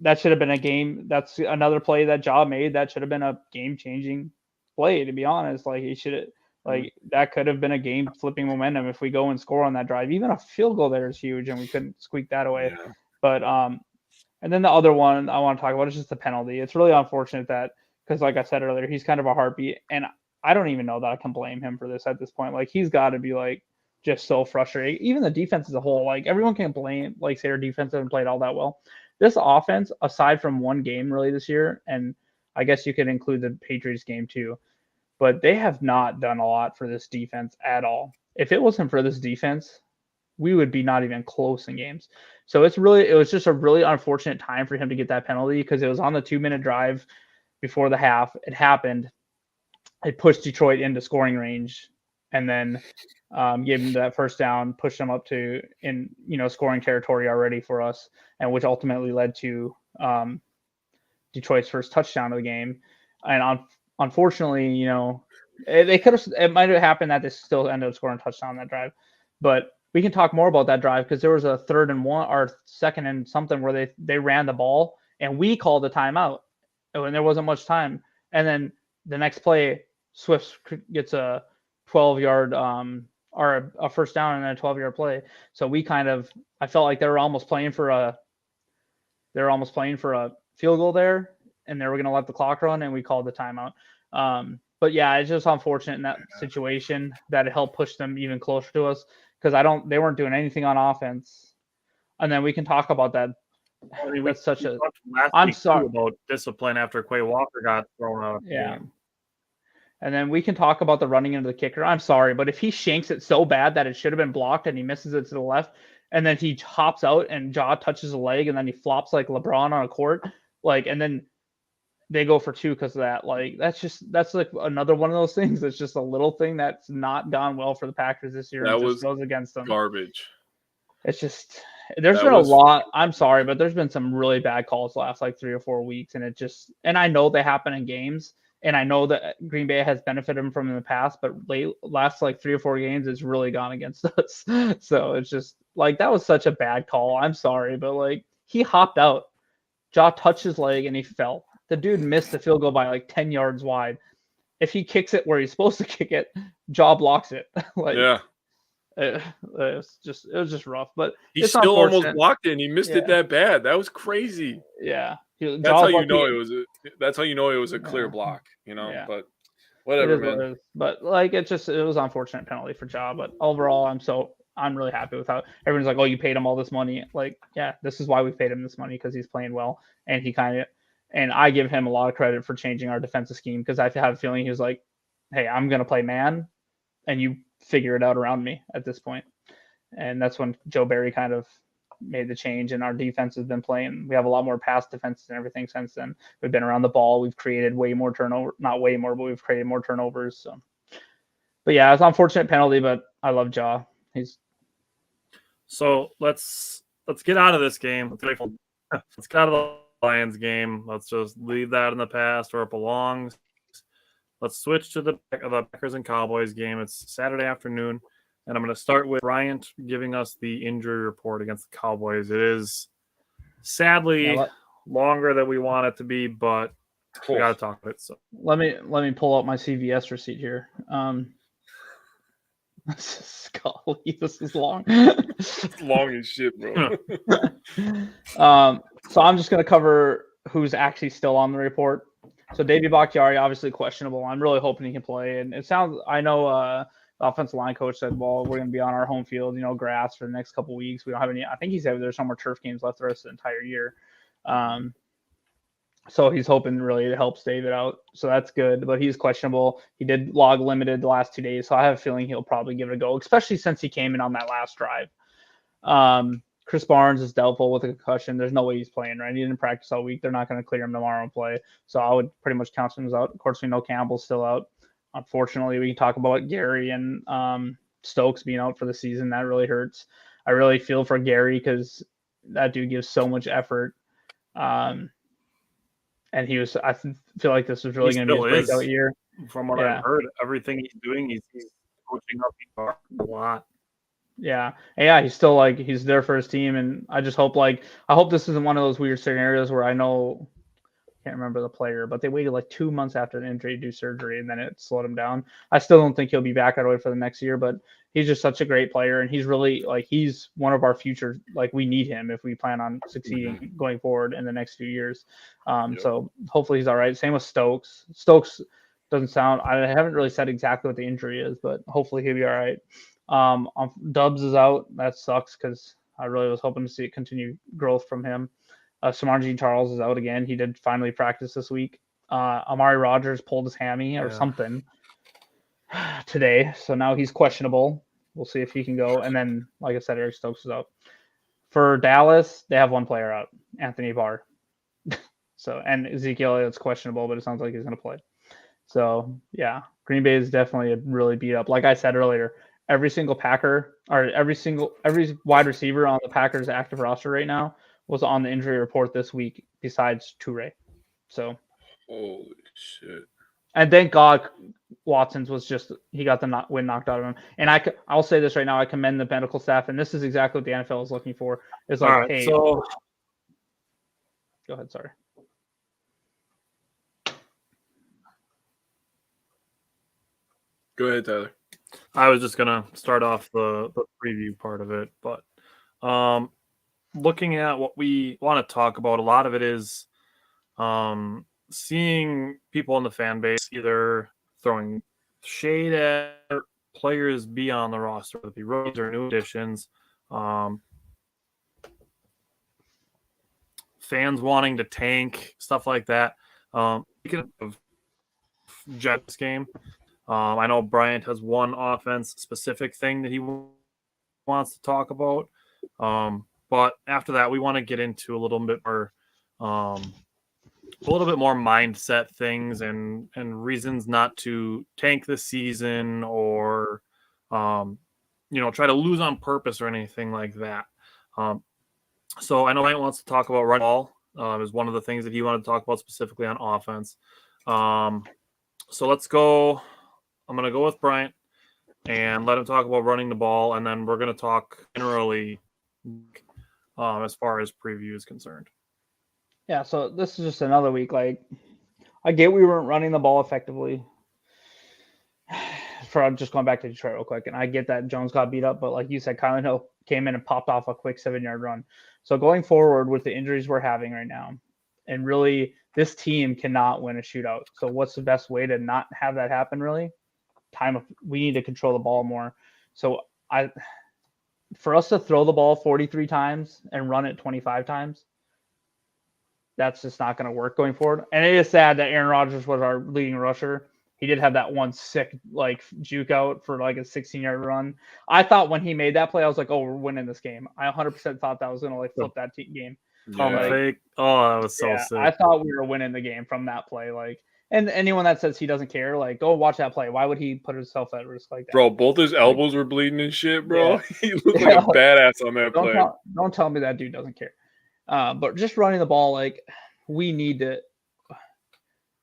That should have been a game. That's another play that Jaw made. That should have been a game-changing play, to be honest. Like, he should have. Like, that could have been a game-flipping momentum if we go and score on that drive. Even a field goal there is huge, and we couldn't squeak that away. Yeah. But and then the other one I want to talk about is just the penalty. It's really unfortunate that, because like I said earlier, he's kind of a heartbeat, and I don't even know that I can blame him for this at this point. Like, he's got to be like just so frustrated. Even the defense as a whole, like, everyone can blame, like, say our defense hasn't played all that well. This offense, aside from one game really this year, and I guess you could include the Patriots game too, but they have not done a lot for this defense at all. If it wasn't for this defense, we would be not even close in games. So it was just a really unfortunate time for him to get that penalty, because it was on the 2-minute drive before the half. It happened. It pushed Detroit into scoring range, and then gave him that first down, pushed them up to scoring territory already for us, and which ultimately led to Detroit's first touchdown of the game. And unfortunately, it might have happened that they still ended up scoring a touchdown on that drive. But we can talk more about that drive, because there was a 3rd and 1 or 2nd and something where they ran the ball and we called a timeout when there wasn't much time. And then the next play, Swift gets a 12-yard or a first down and then a 12-yard play. So I felt like they were almost playing for a field goal there, and they were going to let the clock run, and we called the timeout. But yeah, it's just unfortunate in that situation that it helped push them even closer to us because they weren't doing anything on offense. And then we can talk about that. I mean, That's such a. I'm sorry about discipline after Quay Walker got thrown out of the game. And then we can talk about the running into the kicker. I'm sorry, but if he shanks it so bad that it should have been blocked and he misses it to the left, and then he hops out and jaw touches a leg, and then he flops like LeBron on a court, and then they go for 2 because of that. That's like another one of those things. That's just a little thing that's not gone well for the Packers this year. That and was just goes against them. Garbage. It's just there's been a lot. I'm sorry, but there's been some really bad calls the last 3 or 4 weeks, and I know they happen in games, and I know that Green Bay has benefited them from in the past, but last 3 or 4 games it's really gone against us. So it's just that was such a bad call. I'm sorry, but he hopped out, jaw touched his leg, and he fell. The dude missed the field goal by 10 yards wide. If he kicks it where he's supposed to kick it, jaw blocks it. Yeah. It was just rough, but he still almost blocked it and he missed it that bad. That was crazy. Yeah. That's how you know it was a clear block, but whatever, man. But it was an unfortunate penalty for Ja, but overall I'm really happy with how everyone's like, oh, you paid him all this money. Yeah, this is why we paid him this money, because he's playing well, and I give him a lot of credit for changing our defensive scheme, because I have a feeling he was like, hey, I'm going to play man and you figure it out around me at this point. And that's when Joe Barry kind of made the change, and our defense has been playing. We have a lot more pass defenses and everything since then. We've been around the ball. We've created way more turnover, not way more, but we've created more turnovers. But yeah, it's an unfortunate penalty, but I love Ja. So let's get out of this game. Let's get out of the Lions game. Let's just leave that in the past where it belongs. Let's switch to the Packers and Cowboys game. It's Saturday afternoon, and I'm going to start with Bryant giving us the injury report against the Cowboys. It is sadly longer than we want it to be, but we got to talk about it. So let me pull out my CVS receipt here. Golly, this is long. It's long as shit, bro. So I'm just going to cover who's actually still on the report. So Davey Bakhtiari, obviously questionable. I'm really hoping he can play. And I know the offensive line coach said, well, we're going to be on our home field, grass for the next couple of weeks. We don't have any. I think he said there's no more turf games left the rest of the entire year. So he's hoping really to help David out. So that's good. But he's questionable. He did log limited the last 2 days. So I have a feeling he'll probably give it a go, especially since he came in on that last drive. Chris Barnes is doubtful with a concussion. There's no way he's playing, right? He didn't practice all week. They're not going to clear him tomorrow and play. So I would pretty much count him out. Of course, we know Campbell's still out. Unfortunately, we can talk about Gary and Stokes being out for the season. That really hurts. I really feel for Gary because that dude gives so much effort. And I feel like this was really going to be his breakout year. From what I've heard, everything he's doing, he's coaching up a lot. Yeah, he's still he's there for his team, and I just hope I hope this isn't one of those weird scenarios where I can't remember the player, but they waited 2 months after the injury to do surgery, and then it slowed him down. I still don't think he'll be back right away for the next year, but he's just such a great player, and he's really he's one of our future. We need him if we plan on succeeding going forward in the next few years. So hopefully he's all right. Same with Stokes. Stokes doesn't sound. I haven't really said exactly what the injury is, but hopefully he'll be all right. Dubs is out. That sucks because I really was hoping to see continued growth from him. Samarji Charles is out again. He did finally practice this week. Amari Rogers pulled his hammy or something today, so now he's questionable. We'll see if he can go. And then, like I said, Eric Stokes is out. For Dallas, they have one player out, Anthony Barr. And Ezekiel Elliott's questionable, but it sounds like he's going to play. So, yeah, Green Bay is definitely really beat up. Like I said earlier, every single Packer or every wide receiver on the Packers active roster right now was on the injury report this week besides Toure. So, holy shit. And thank God Watson's he got the wind knocked out of him. And I'll say this right now, I commend the medical staff, and this is exactly what the NFL is looking for. It's hey. So go ahead, sorry. Go ahead, Tyler. I was just gonna start off the preview part of it, but looking at what we want to talk about, a lot of it is seeing people in the fan base either throwing shade at players be on the roster, whether it be rookies or new additions. Fans wanting to tank, stuff like that. Speaking of Jets game, I know Bryant has one offense specific thing that he wants to talk about. But after that, we want to get into a little bit more mindset things and reasons not to tank this season or try to lose on purpose or anything like that. So I know Bryant wants to talk about running ball is one of the things that he wanted to talk about specifically on offense. So let's go. I'm going to go with Bryant and let him talk about running the ball, and then we're going to talk generally as far as preview is concerned. Yeah, so this is just another week. Like, I get we weren't running the ball effectively. I'm just going back to Detroit real quick, and I get that Jones got beat up, but like you said, Kylan Hill came in and popped off a quick 7-yard run. So going forward with the injuries we're having right now, and really this team cannot win a shootout. So what's the best way to not have that happen? Really, we need to control the ball more. So for us to throw the ball 43 times and run it 25 times, that's just not going to work going forward. And it is sad that Aaron Rodgers was our leading rusher. He did have that one sick juke out for a 16-yard run. I thought when he made that play, I was like, "Oh, we're winning this game." I 100% thought that was going to flip that game. Yeah. Fake. Oh, that was so sick. I thought we were winning the game from that play. And anyone that says he doesn't care, go watch that play. Why would he put himself at risk like that? Bro, both his elbows were bleeding and shit, bro. Yeah. He looked like a badass on that play. Don't tell me that dude doesn't care. But just running the ball, we need to.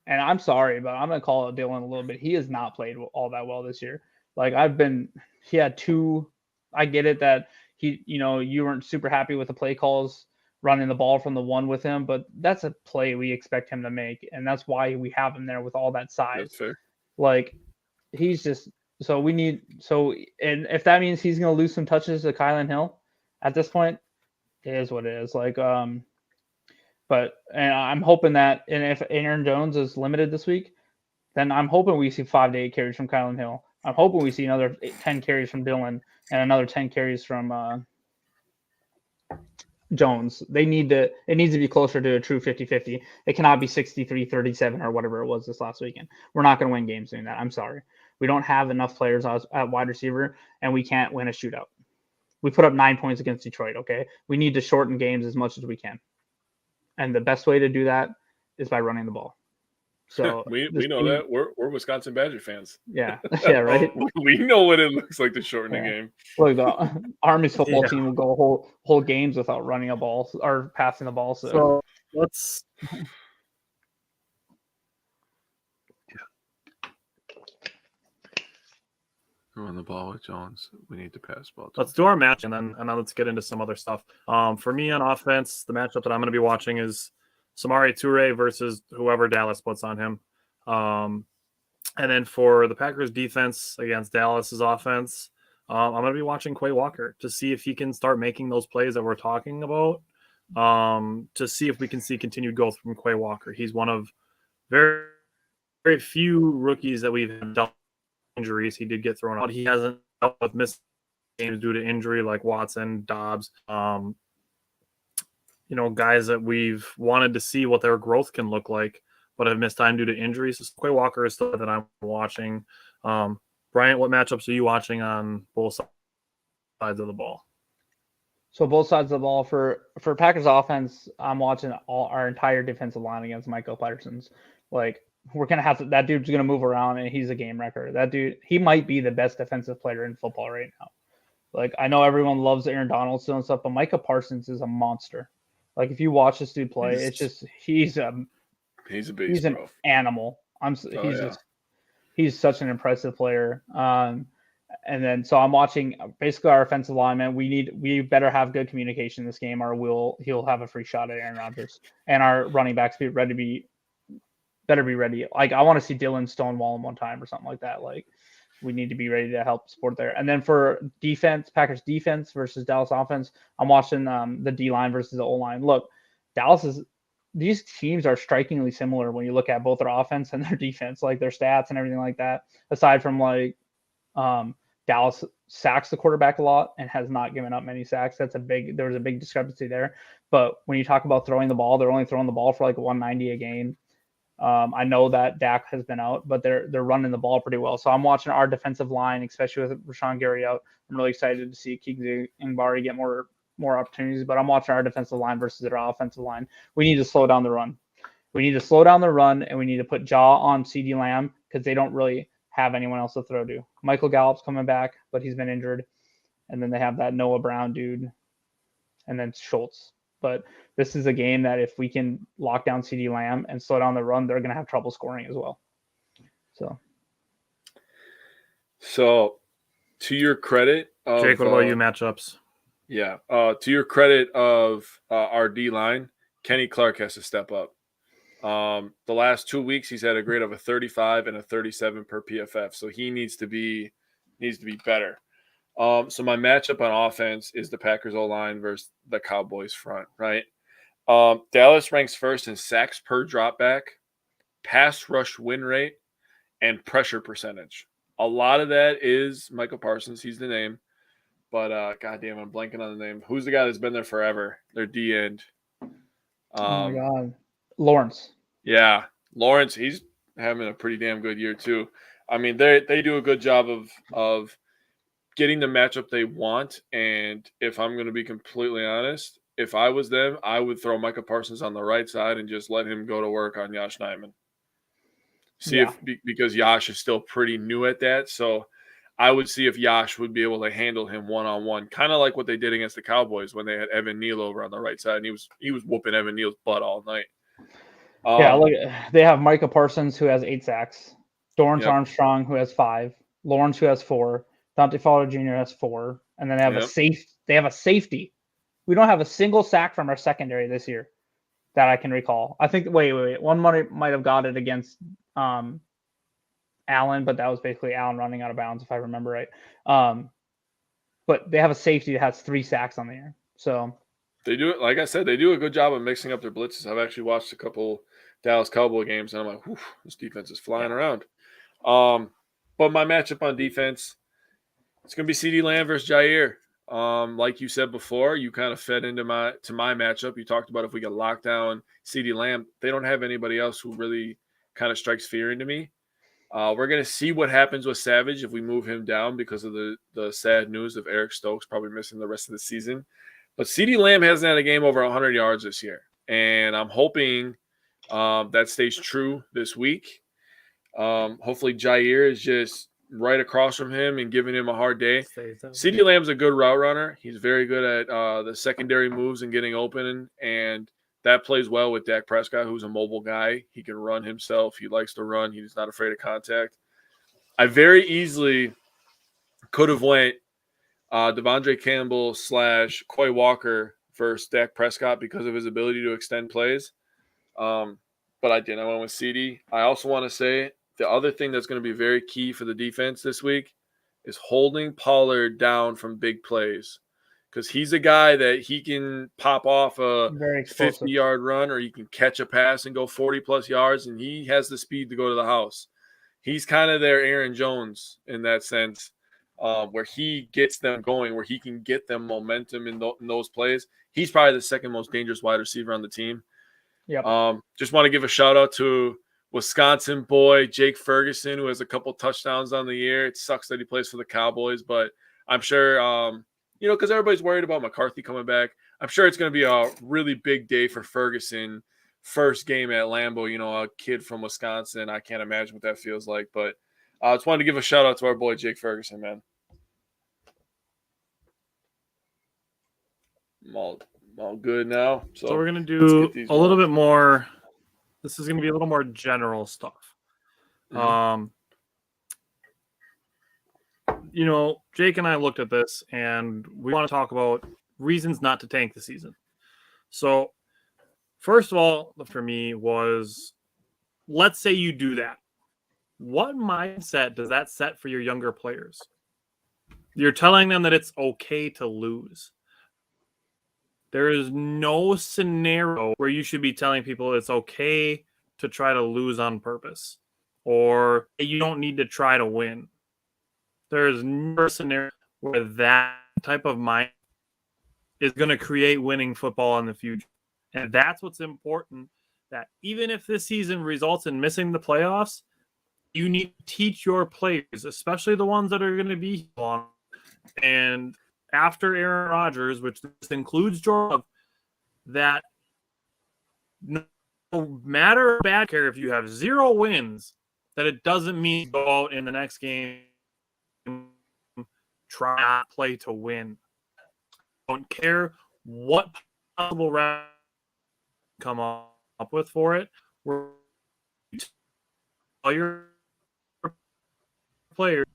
And I'm sorry, but I'm going to call it Dylan a little bit. He has not played all that well this year. He had two. I get it that you weren't super happy with the play calls running the ball from the one with him, but that's a play we expect him to make. And that's why we have him there with all that size. That's fair. He's just, and if that means he's going to lose some touches to Kylan Hill at this point, it is what it is. And I'm hoping that, and if Aaron Jones is limited this week, then I'm hoping we see 5 to 8 carries from Kylan Hill. I'm hoping we see another 10 carries from Dylan and another 10 carries from Jones. It needs to be closer to a true 50-50. It cannot be 63-37 or whatever it was this last weekend. We're not going to win games doing that. I'm sorry. We don't have enough players at wide receiver, and we can't win a shootout. We put up 9 points against Detroit, okay? We need to shorten games as much as we can. And the best way to do that is by running the ball. So we know that we're Wisconsin Badger fans. Yeah, right. We know what it looks like to shorten the game. Look, the Army's football team will go whole games without running a ball or passing the ball. So let's. Run the ball with Jones. We need to pass the ball. Let's do our match and then let's get into some other stuff. For me on offense, the matchup that I'm going to be watching is Samori Toure versus whoever Dallas puts on him. And then for the Packers defense against Dallas's offense, I'm going to be watching Quay Walker to see if he can start making those plays that we're talking about. To see if we can see continued growth from Quay Walker. He's one of very, very few rookies that we've done injuries. He did get thrown out. He hasn't dealt with missed games due to injury like Watson, Dobbs, guys that we've wanted to see what their growth can look like, but have missed time due to injuries. So Quay Walker is still that I'm watching. Bryant, what matchups are you watching on both sides of the ball? So both sides of the ball for Packers offense, I'm watching our entire defensive line against Michael Parsons. We're going to have to, that dude's going to move around and he's a game wrecker. That dude, he might be the best defensive player in football right now. I know everyone loves Aaron Donald still and stuff, but Micah Parsons is a monster. If you watch this dude play, it's just, he's a beast, he's an animal. He's such an impressive player. And then, so I'm watching basically our offensive lineman. We better have good communication in this game or he'll have a free shot at Aaron Rodgers, and our running backs better be ready. I want to see Dylan stonewall him one time or something like that. we need to be ready to help support there. And then for defense, Packers defense versus Dallas offense, I'm watching the D line versus the O line. Look, these teams are strikingly similar when you look at both their offense and their defense, like their stats and everything like that. Aside from like Dallas sacks the quarterback a lot and has not given up many sacks. There was a big discrepancy there. But when you talk about throwing the ball, they're only throwing the ball for like 190 a game. I know that Dak has been out, but they're running the ball pretty well. So I'm watching our defensive line, especially with Rashawn Gary out. I'm really excited to see Kingsley Ngbari get more opportunities, but I'm watching our defensive line versus their offensive line. We need to slow down the run. We need to slow down the run, and we need to put Jaw on CeeDee Lamb because they don't really have anyone else to throw to. Michael Gallup's coming back, but he's been injured. And then they have that Noah Brown dude, and then Schultz. But this is a game that if we can lock down CeeDee Lamb and slow down the run, they're going to have trouble scoring as well. So to your credit of, Jake, what about you matchups? Yeah. To your credit of our D-line, Kenny Clark has to step up. The last 2 weeks, he's had a grade of a 35 and a 37 per PFF. So he needs to be better. So my matchup on offense is the Packers O-line versus the Cowboys front, right? Dallas ranks first in sacks per dropback, pass rush win rate, and pressure percentage. A lot of that is Michael Parsons. He's the name. But, goddamn, I'm blanking on the name. Who's the guy that's been there forever? Their D-end. Oh, my God. Lawrence. Yeah. Lawrence, he's having a pretty damn good year, too. I mean, they do a good job of getting the matchup they want. And if I'm going to be completely honest, if I was them, I would throw Micah Parsons on the right side and just let him go to work on Yosh Nijman. Because Yosh is still pretty new at that. So I would see if Yosh would be able to handle him one-on-one, kind of like what they did against the Cowboys when they had Evan Neal over on the right side, and he was whooping Evan Neal's butt all night. Look, they have Micah Parsons, who has 8 sacks, Dorrance Armstrong, who has 5, Lawrence, who has 4, Dante Fowler Jr. has 4, and then they have a safety. We don't have a single sack from our secondary this year that I can recall. I think wait. One might have got it against Allen, but that was basically Allen running out of bounds, if I remember right. But they have a safety that has 3 sacks on the year. So they do it, like I said, they do a good job of mixing up their blitzes. I've actually watched a couple Dallas Cowboy games, and I'm like, this defense is flying around. But my matchup on defense, it's going to be CeeDee Lamb versus Jair. Like you said before, you kind of fed into my matchup. You talked about if we get locked down CeeDee Lamb, they don't have anybody else who really kind of strikes fear into me. We're going to see what happens with Savage if we move him down because of the sad news of Eric Stokes probably missing the rest of the season. But CeeDee Lamb hasn't had a game over 100 yards this year, and I'm hoping that stays true this week. Hopefully Jair is just right across from him and giving him a hard day. CeeDee Lamb's a good route runner. He's very good at the secondary moves and getting open, and that plays well with Dak Prescott, who's a mobile guy. He can run himself. He likes to run. He's not afraid of contact. I very easily could have went Devondre Campbell / Quay Walker versus Dak Prescott because of his ability to extend plays. But I didn't. I went with CD. I also want to say the other thing that's going to be very key for the defense this week is holding Pollard down from big plays. Because he's a guy that he can pop off a 50-yard run or he can catch a pass and go 40-plus yards, and he has the speed to go to the house. He's kind of their Aaron Jones in that sense, where he gets them going, where he can get them momentum in those plays. He's probably the second most dangerous wide receiver on the team. Yep. Just want to give a shout-out to Wisconsin boy Jake Ferguson, who has a couple touchdowns on the year. It sucks that he plays for the Cowboys, but I'm sure because everybody's worried about McCarthy coming back. I'm sure it's going to be a really big day for Ferguson. First game at Lambeau, a kid from Wisconsin. I can't imagine what that feels like. But I just wanted to give a shout-out to our boy Jake Ferguson, man. I'm all good now. So we're going to do a little bit more. This is going to be a little more general stuff. Mm-hmm. Jake and I looked at this, and we want to talk about reasons not to tank the season. So, first of all, for me was, let's say you do that. what mindset does that set for your younger players? You're telling them that it's okay to lose. There is no scenario where you should be telling people it's okay to try to lose on purpose or you don't need to try to win. There is no scenario where that type of mind is going to create winning football in the future. And that's what's important, that even if this season results in missing the playoffs, you need to teach your players, especially the ones that are going to be on. And after Aaron Rodgers, which this includes Jordan, that no matter bad care if you have 0 wins, that it doesn't mean you go out in the next game, try not play to win. Don't care what possible route come up with for it. All your players,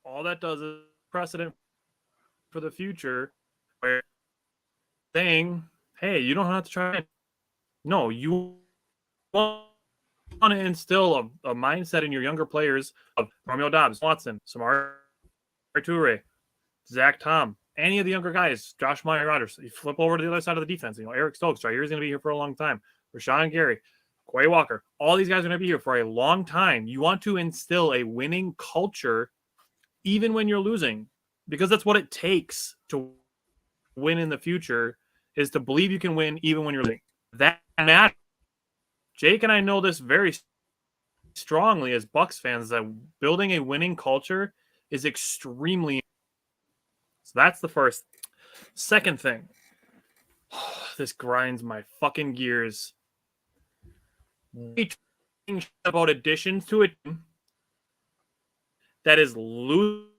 all that does is precedent for the future, where saying, "Hey, you don't have to try." No, you want to instill a mindset in your younger players of Romeo Dobbs, Watson, Samari Toure, Zach Tom, any of the younger guys, Josh Meyer Rodgers. You flip over to the other side of the defense. Eric Stokes, right here, is going to be here for a long time. Rashawn Gary, Quay Walker, all these guys are going to be here for a long time. You want to instill a winning culture even when you're losing, because that's what it takes to win in the future, is to believe you can win even when you're losing. That matters. Jake and I know this very strongly as Bucs fans, that building a winning culture is extremely. So that's the first. Second thing, this grinds my fucking gears. We talking about additions to a team that is losing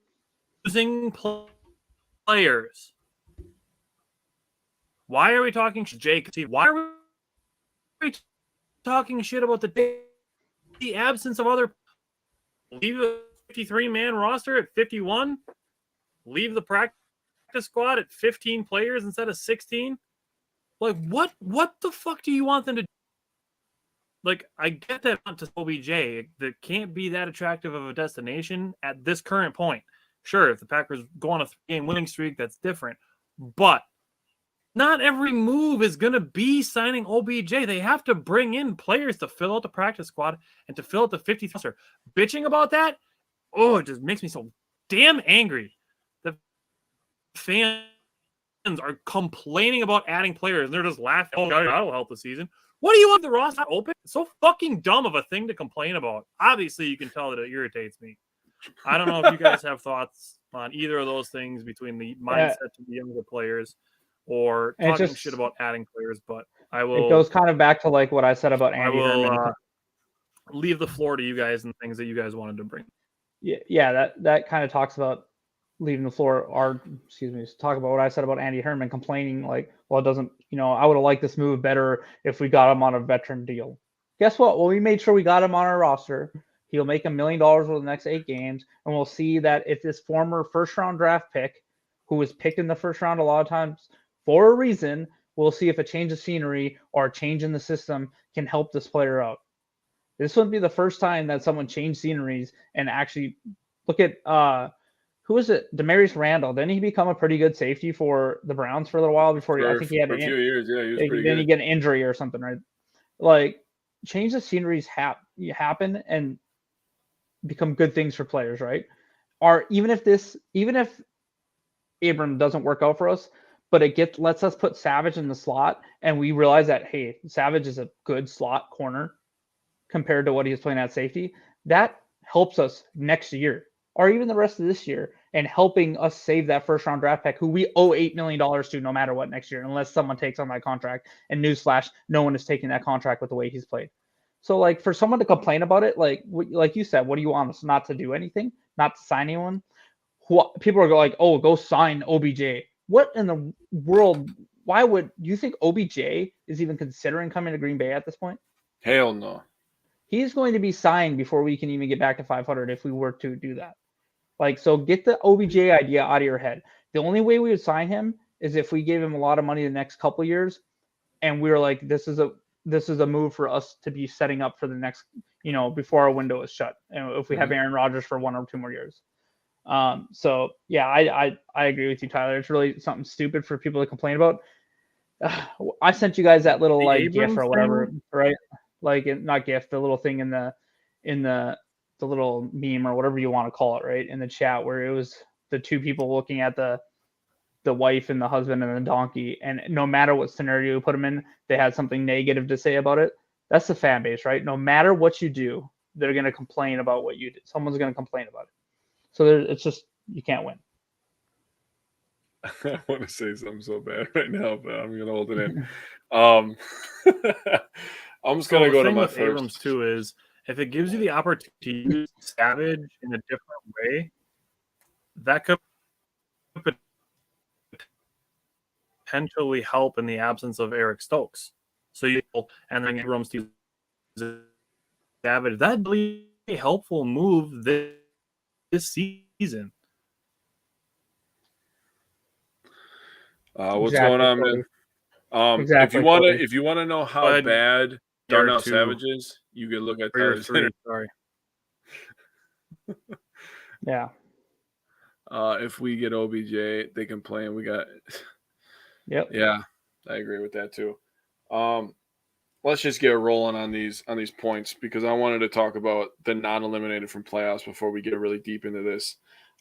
players. Why are we talking, Jake? Why are we talking shit about the absence of other? Leave a 53-man roster at 51. Leave the practice squad at 15 players instead of 16. Like, what the fuck do you want them to do? Like, I get that to OBJ. That can't be that attractive of a destination at this current point. Sure, if the Packers go on a 3-game winning streak, that's different. But not every move is going to be signing OBJ. They have to bring in players to fill out the practice squad and to fill out the 50th roster. Bitching about that, it just makes me so damn angry. The fans are complaining about adding players, and they're just laughing. Oh, that'll help the season. What do you want the roster open? It's so fucking dumb of a thing to complain about. Obviously, you can tell that it irritates me. I don't know if you guys have thoughts on either of those things, between the mindset to the younger players or talking shit about adding players, but I will. It goes kind of back to like what I said about Andy Herman. Leave the floor to you guys and things that you guys wanted to bring. Yeah, that kind of talks about leaving the floor. Talk about what I said about Andy Herman complaining like, well, it doesn't, I would have liked this move better if we got him on a veteran deal. Guess what? Well, we made sure we got him on our roster. He'll make $1 million over the next 8 games, and we'll see that if this former first-round draft pick, who was picked in the first round a lot of times for a reason, we'll see if a change of scenery or a change in the system can help this player out. This wouldn't be the first time that someone changed sceneries and actually look at who is it? Demarius Randall. Didn't he become a pretty good safety for the Browns for a little while before I think he had a few years? Yeah, he was pretty good. Then he get an injury or something, right? Like, change of sceneries happen and become good things for players, right? Or even if Abram doesn't work out for us, but it lets us put Savage in the slot, and we realize that, hey, Savage is a good slot corner compared to what he's playing at safety. That helps us next year, or even the rest of this year, and helping us save that first-round draft pick, who we owe $8 million to no matter what next year, unless someone takes on that contract. And newsflash, no one is taking that contract with the way he's played. So, like, for someone to complain about it, like you said, what do you want us not to do anything, not to sign anyone? People are like, oh, go sign OBJ. What in the world? Why would you think OBJ is even considering coming to Green Bay at this point? Hell no. He's going to be signed before we can even get back to 500 if we were to do that. Like, so get the OBJ idea out of your head. The only way we would sign him is if we gave him a lot of money the next couple of years, and we were like, this is this is a move for us to be setting up for the next, before our window is shut, and if we have Aaron Rodgers for 1 or 2 more years. So yeah, I agree with you, Tyler. It's really something stupid for people to complain about. I sent you guys that little The GIF Abrams or whatever, thing? right? Not GIF, the little thing in the little meme or whatever you want to call it, right? In the chat where it was the two people looking at the wife and the husband and the donkey, and no matter what scenario you put them in, they had something negative to say about it. That's the fan base, right? No matter what you do, they're going to complain about what you did. Someone's going to complain about it. So it's just, you can't win. I want to say something so bad right now, but I'm going to hold it in. I'm just going to go to my with first. Abrams too is if it gives you the opportunity to use Savage in a different way, that could potentially help in the absence of Eric Stokes. So and then Abrams to Savage. That'd be a helpful move this season. What's going on, man? Exactly, if you want to know how bad Darnell Savage is, you can look at Tyler's three. Sorry. Yeah. If we get OBJ, they can play, and we got. Yep. Yeah, I agree with that too. Let's just get rolling on these points because I wanted to talk about the non-eliminated from playoffs before we get really deep into this.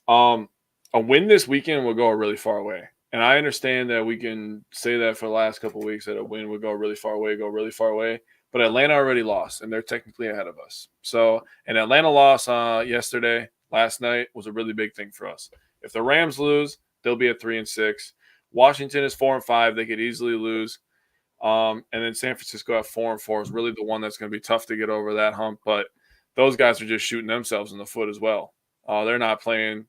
A win this weekend will go really far away. And I understand that we can say that for the last couple of weeks that a win would go really far away. But Atlanta already lost, and they're technically ahead of us. So an Atlanta loss last night, was a really big thing for us. If the Rams lose, they'll be at 3-6. Washington is 4-5. They could easily lose. And then San Francisco at 4-4 is really the one that's going to be tough to get over that hump. But those guys are just shooting themselves in the foot as well. They're not playing,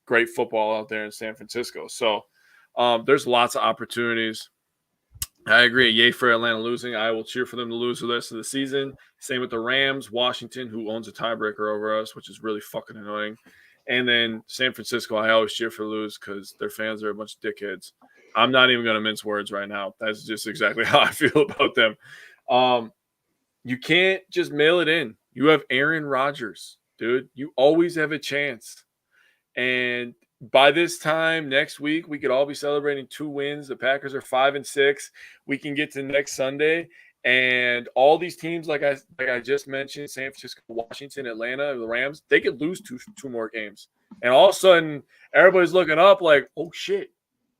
great football out there in San Francisco. So there's lots of opportunities. I agree. Yay for Atlanta losing. I will cheer for them to lose the rest of the season. Same with the Rams, Washington, who owns a tiebreaker over us, which is really fucking annoying. And then San Francisco, I always cheer for lose because their fans are a bunch of dickheads. I'm not even going to mince words right now. That's just exactly how I feel about them. You can't just mail it in. You have Aaron Rodgers, dude. You always have a chance. And by this time next week, we could all be celebrating 2 wins. The Packers are 5-6. We can get to next Sunday, and all these teams, like I just mentioned, San Francisco, Washington, Atlanta, the Rams, they could lose two more games. And all of a sudden, everybody's looking up like, oh, shit.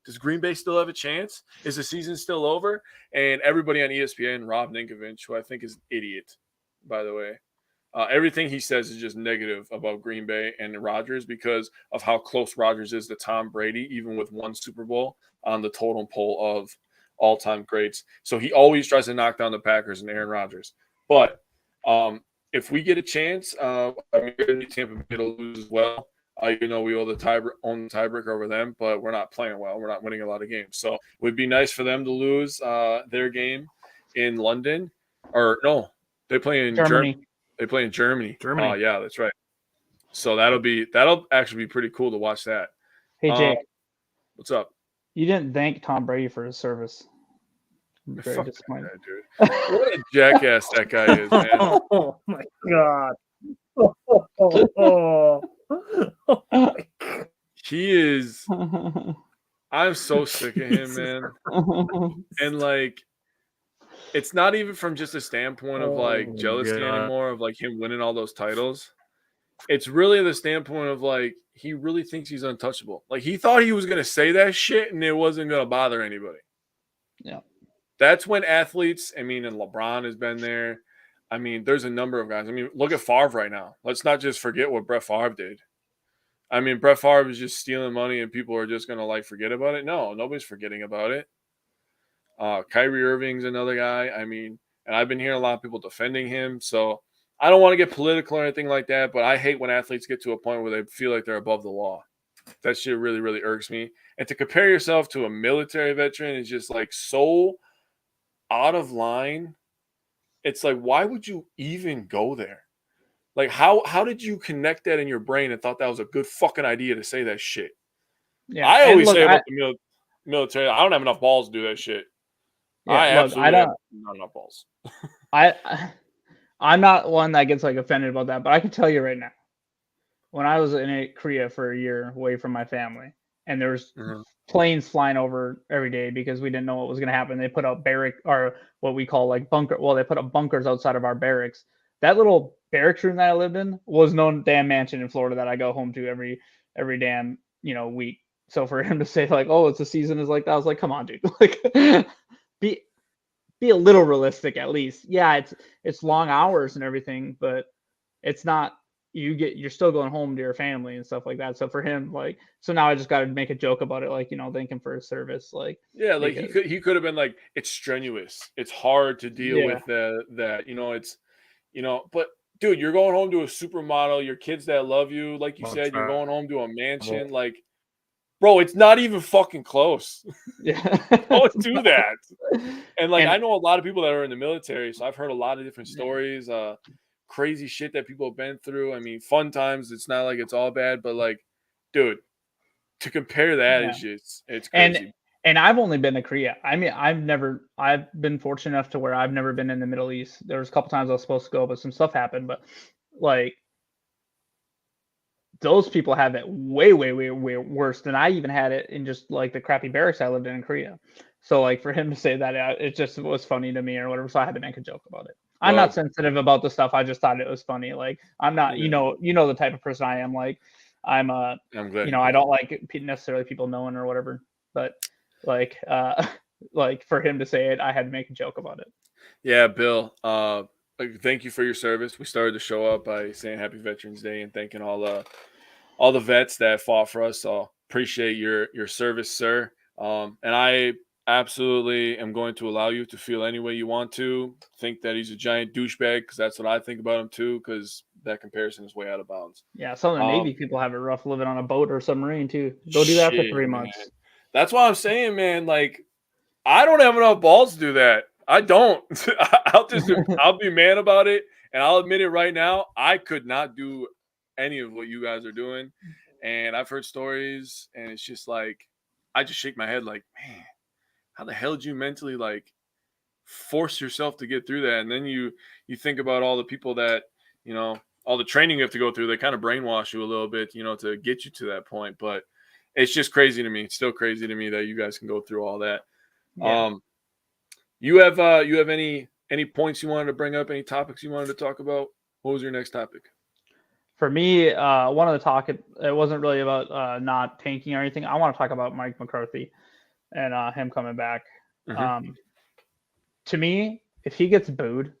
Does Green Bay still have a chance? Is the season still over? And everybody on ESPN, Rob Ninkovich, who I think is an idiot, by the way, everything he says is just negative about Green Bay and Rodgers because of how close Rodgers is to Tom Brady, even with 1 Super Bowl on the totem pole of all-time greats. So he always tries to knock down the Packers and Aaron Rodgers. But if we get a chance, Tampa Bay to lose as well. We own the tiebreaker over them, but we're not playing well. We're not winning a lot of games. So it would be nice for them to lose their game in London. Or no, they play in Germany. They play in Germany. Oh, yeah, that's right. So that'll actually be pretty cool to watch that. Hey, Jake. What's up? You didn't thank Tom Brady for his service. I'm very disappointed. That guy, dude. What a jackass that guy is, man. Oh, my God. Oh my God. He is – I'm so sick of him, man. And, it's not even from just a standpoint of jealousy anymore of him winning all those titles. It's really the standpoint of he really thinks he's untouchable. He thought he was going to say that shit and it wasn't going to bother anybody. Yeah. That's when athletes, and LeBron has been there. There's a number of guys. Look at Favre right now. Let's not just forget what Brett Favre did. Brett Favre is just stealing money and people are just going to forget about it. No, nobody's forgetting about it. Kyrie Irving's another guy. And I've been hearing a lot of people defending him. So I don't want to get political or anything like that, but I hate when athletes get to a point where they feel like they're above the law. That shit really, really irks me. And to compare yourself to a military veteran is just so out of line. It's why would you even go there? How did you connect that in your brain and thought that was a good fucking idea to say that shit? Yeah, I always say about the military, I don't have enough balls to do that shit. Yeah, look, I don't. not enough balls. I'm not one that gets like offended about that, but I can tell you right now, when I was in Korea for a year away from my family, and there was planes flying over every day because we didn't know what was going to happen. They put out or what we call like bunker. Well, they put up bunkers outside of our barracks. That little barracks room that I lived in was no damn mansion in Florida that I go home to every damn week. So for him to say like, oh, it's a season is like that, I was like, come on, dude, like be a little realistic at least. Yeah, it's long hours and everything, but it's not. You're still going home to your family and stuff like that. So for him, like, so now I just got to make a joke about it, like, thank him for his service, like. Yeah, like he could have been like, it's strenuous, it's hard to deal with that, it's, but dude, you're going home to a supermodel, your kids that love you, like you said, you're going home to a mansion, like, bro, it's not even fucking close. Yeah, don't do that. And like, I know a lot of people that are in the military, so I've heard a lot of different stories, crazy shit that people have been through. I mean, fun times. It's not like it's all bad, but like, dude, to compare that is just, it's crazy. And I've only been to Korea. I mean, I've been fortunate enough to where I've never been in the Middle East. There was a couple times I was supposed to go, but some stuff happened. But like, those people have it way, way, way, way worse than I even had it in just like the crappy barracks I lived in Korea. So like for him to say that, it just was funny to me or whatever. So I had to make a joke about it. I'm not sensitive about the stuff. I just thought it was funny. Like I'm not, the type of person I am. Like I'm glad I don't like necessarily people knowing or whatever. But like for him to say it, I had to make a joke about it. Yeah, Bill. Thank you for your service. We started the show up by saying Happy Veterans Day and thanking all the vets that fought for us. So appreciate your service, sir. And I absolutely am going to allow you to feel any way you want to. Think that he's a giant douchebag because that's what I think about him too. Because that comparison is way out of bounds. Yeah, some of the Navy people have it rough living on a boat or submarine too. Go do that for 3 months. Man. That's why I'm saying, man. Like, I don't have enough balls to do that. I don't. I'll be man about it, and I'll admit it right now. I could not do any of what you guys are doing, and I've heard stories, and it's just like I just shake my head, like, man, how the hell did you mentally like force yourself to get through that? And then you think about all the people that all the training you have to go through. They kind of brainwash you a little bit, to get you to that point. But it's just crazy to me. It's still crazy to me that you guys can go through all that. Yeah. You have any points you wanted to bring up? Any topics you wanted to talk about? What was your next topic? For me, one of the it wasn't really about not tanking or anything. I want to talk about Mike McCarthy and him coming back. Mm-hmm. To me, if he gets booed,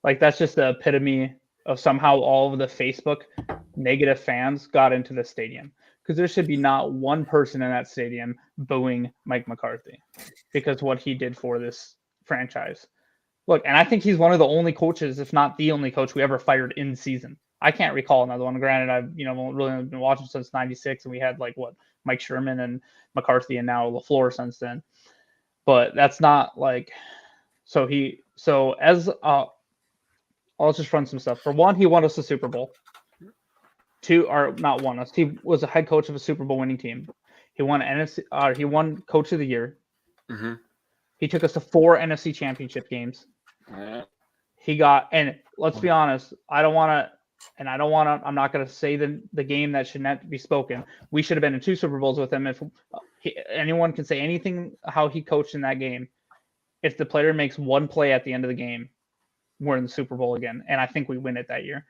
like that's just the epitome of somehow all of the Facebook negative fans got into the stadium. Because there should be not one person in that stadium booing Mike McCarthy because what he did for this franchise. Look, and I think he's one of the only coaches, if not the only coach we ever fired in season. I can't recall another one. Granted, I've really been watching since '96, and we had Mike Sherman and McCarthy, and now LaFleur since then. But that's not like so. I'll just run some stuff. For one, he won us the Super Bowl. Two, or not won us. He was a head coach of a Super Bowl winning team. He won NFC. He won Coach of the Year. Mm-hmm. He took us to 4 NFC Championship games. Mm-hmm. He got, and let's be honest, I'm not going to say the game that should not be spoken. We should have been in 2 Super Bowls with him. If anyone can say anything how he coached in that game, if the player makes one play at the end of the game, we're in the Super Bowl again. And I think we win it that year.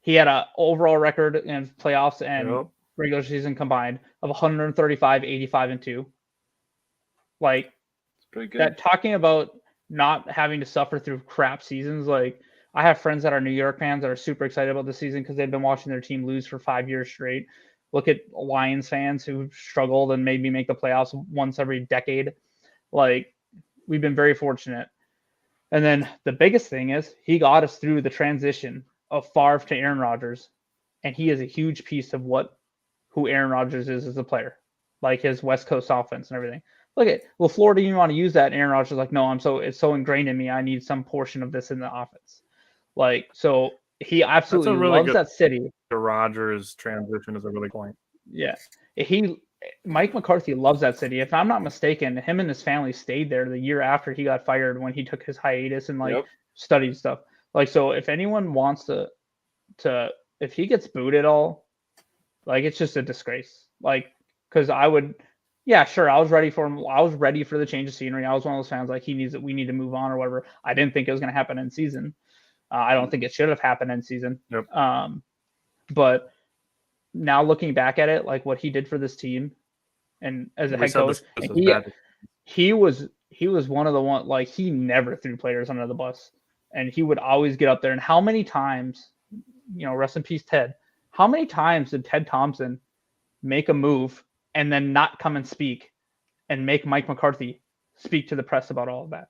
He had an overall record in playoffs and regular season combined of 135, 85, and 2. Like, pretty good. That talking about not having to suffer through crap seasons. Like, I have friends that are New York fans that are super excited about the season because they've been watching their team lose for 5 years straight. Look at Lions fans who struggled and maybe make the playoffs once every decade. Like, we've been very fortunate. And then the biggest thing is he got us through the transition of Favre to Aaron Rodgers, and he is a huge piece of who Aaron Rodgers is as a player, like his West Coast offense and everything. Look at LaFleur didn't even want to use that. And Aaron Rodgers is like, no, it's so ingrained in me. I need some portion of this in the offense. Like, so he absolutely loves that city. The Rodgers transition is a really point. Yeah, he Mike McCarthy loves that city. If I'm not mistaken, him and his family stayed there the year after he got fired when he took his hiatus and like Yep. studied stuff. Like, so if anyone wants to if he gets booed at all, like it's just a disgrace. Like, because I would, yeah, sure, I was ready for him. I was ready for the change of scenery. I was one of those fans like we need to move on or whatever. I didn't think it was going to happen in season. I don't think it should have happened in season. Yep. But now looking back at it, like what he did for this team, and as a head coach, he was one of the one, like he never threw players under the bus, and he would always get up there. And how many times, rest in peace, Ted. How many times did Ted Thompson make a move and then not come and speak and make Mike McCarthy speak to the press about all of that?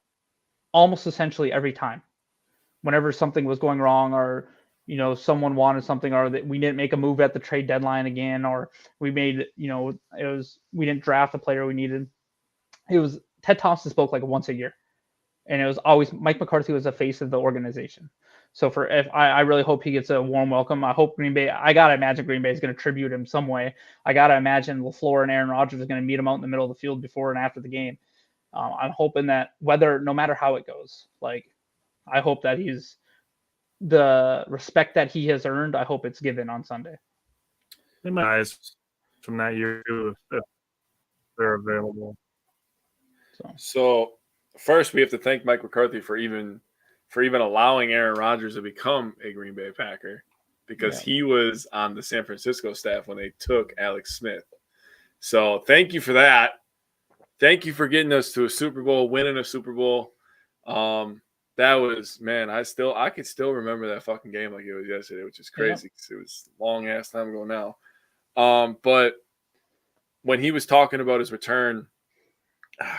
Almost essentially every time. Whenever something was going wrong, or someone wanted something, or that we didn't make a move at the trade deadline again, or we made, we didn't draft the player we needed. It was Ted Thompson spoke like once a year, and it was always Mike McCarthy was the face of the organization. So I really hope he gets a warm welcome. I hope Green Bay. I gotta imagine Green Bay is going to tribute him some way. I gotta imagine LaFleur and Aaron Rodgers are going to meet him out in the middle of the field before and after the game. I'm hoping that no matter how it goes, like I hope that he's the respect that he has earned. I hope it's given on Sunday. In my eyes, from that year, if they're available. So first, we have to thank Mike McCarthy for even allowing Aaron Rodgers to become a Green Bay Packer, because he was on the San Francisco staff when they took Alex Smith. So thank you for that. Thank you for getting us to a Super Bowl, winning a Super Bowl. That was, man, I could still remember that fucking game like it was yesterday, which is crazy because it was a long ass time ago now. But when he was talking about his return,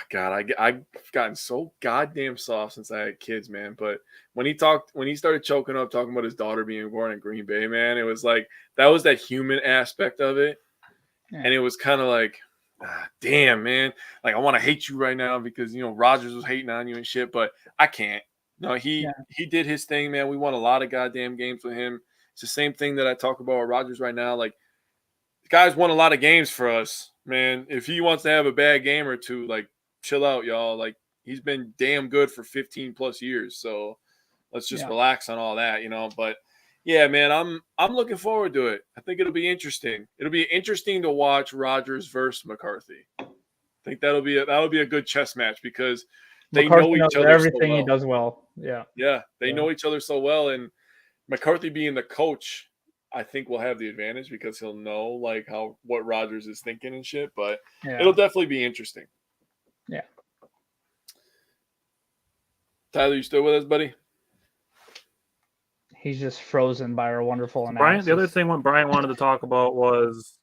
God, I've gotten so goddamn soft since I had kids, man. But when he started choking up, talking about his daughter being born in Green Bay, man, it was like that was that human aspect of it, and it was kind of like, damn, man, like I want to hate you right now because Rodgers was hating on you and shit, but I can't. No, he did his thing, man. We won a lot of goddamn games with him. It's the same thing that I talk about with Rodgers right now. Like, the guy's won a lot of games for us, man. If he wants to have a bad game or two, like, chill out, y'all. Like, he's been damn good for 15 plus years. So let's just relax on all that, But yeah, man, I'm looking forward to it. I think it'll be interesting. It'll be interesting to watch Rodgers versus McCarthy. I think that'll be a good chess match because they McCarthy know each other everything so well. He does well. Yeah, they know each other so well, and McCarthy being the coach, I think will have the advantage because he'll know like what Rodgers is thinking and shit. But it'll definitely be interesting. Yeah. Tyler, you still with us, buddy? He's just frozen by our wonderful analysis. Brian, the other thing Brian wanted to talk about was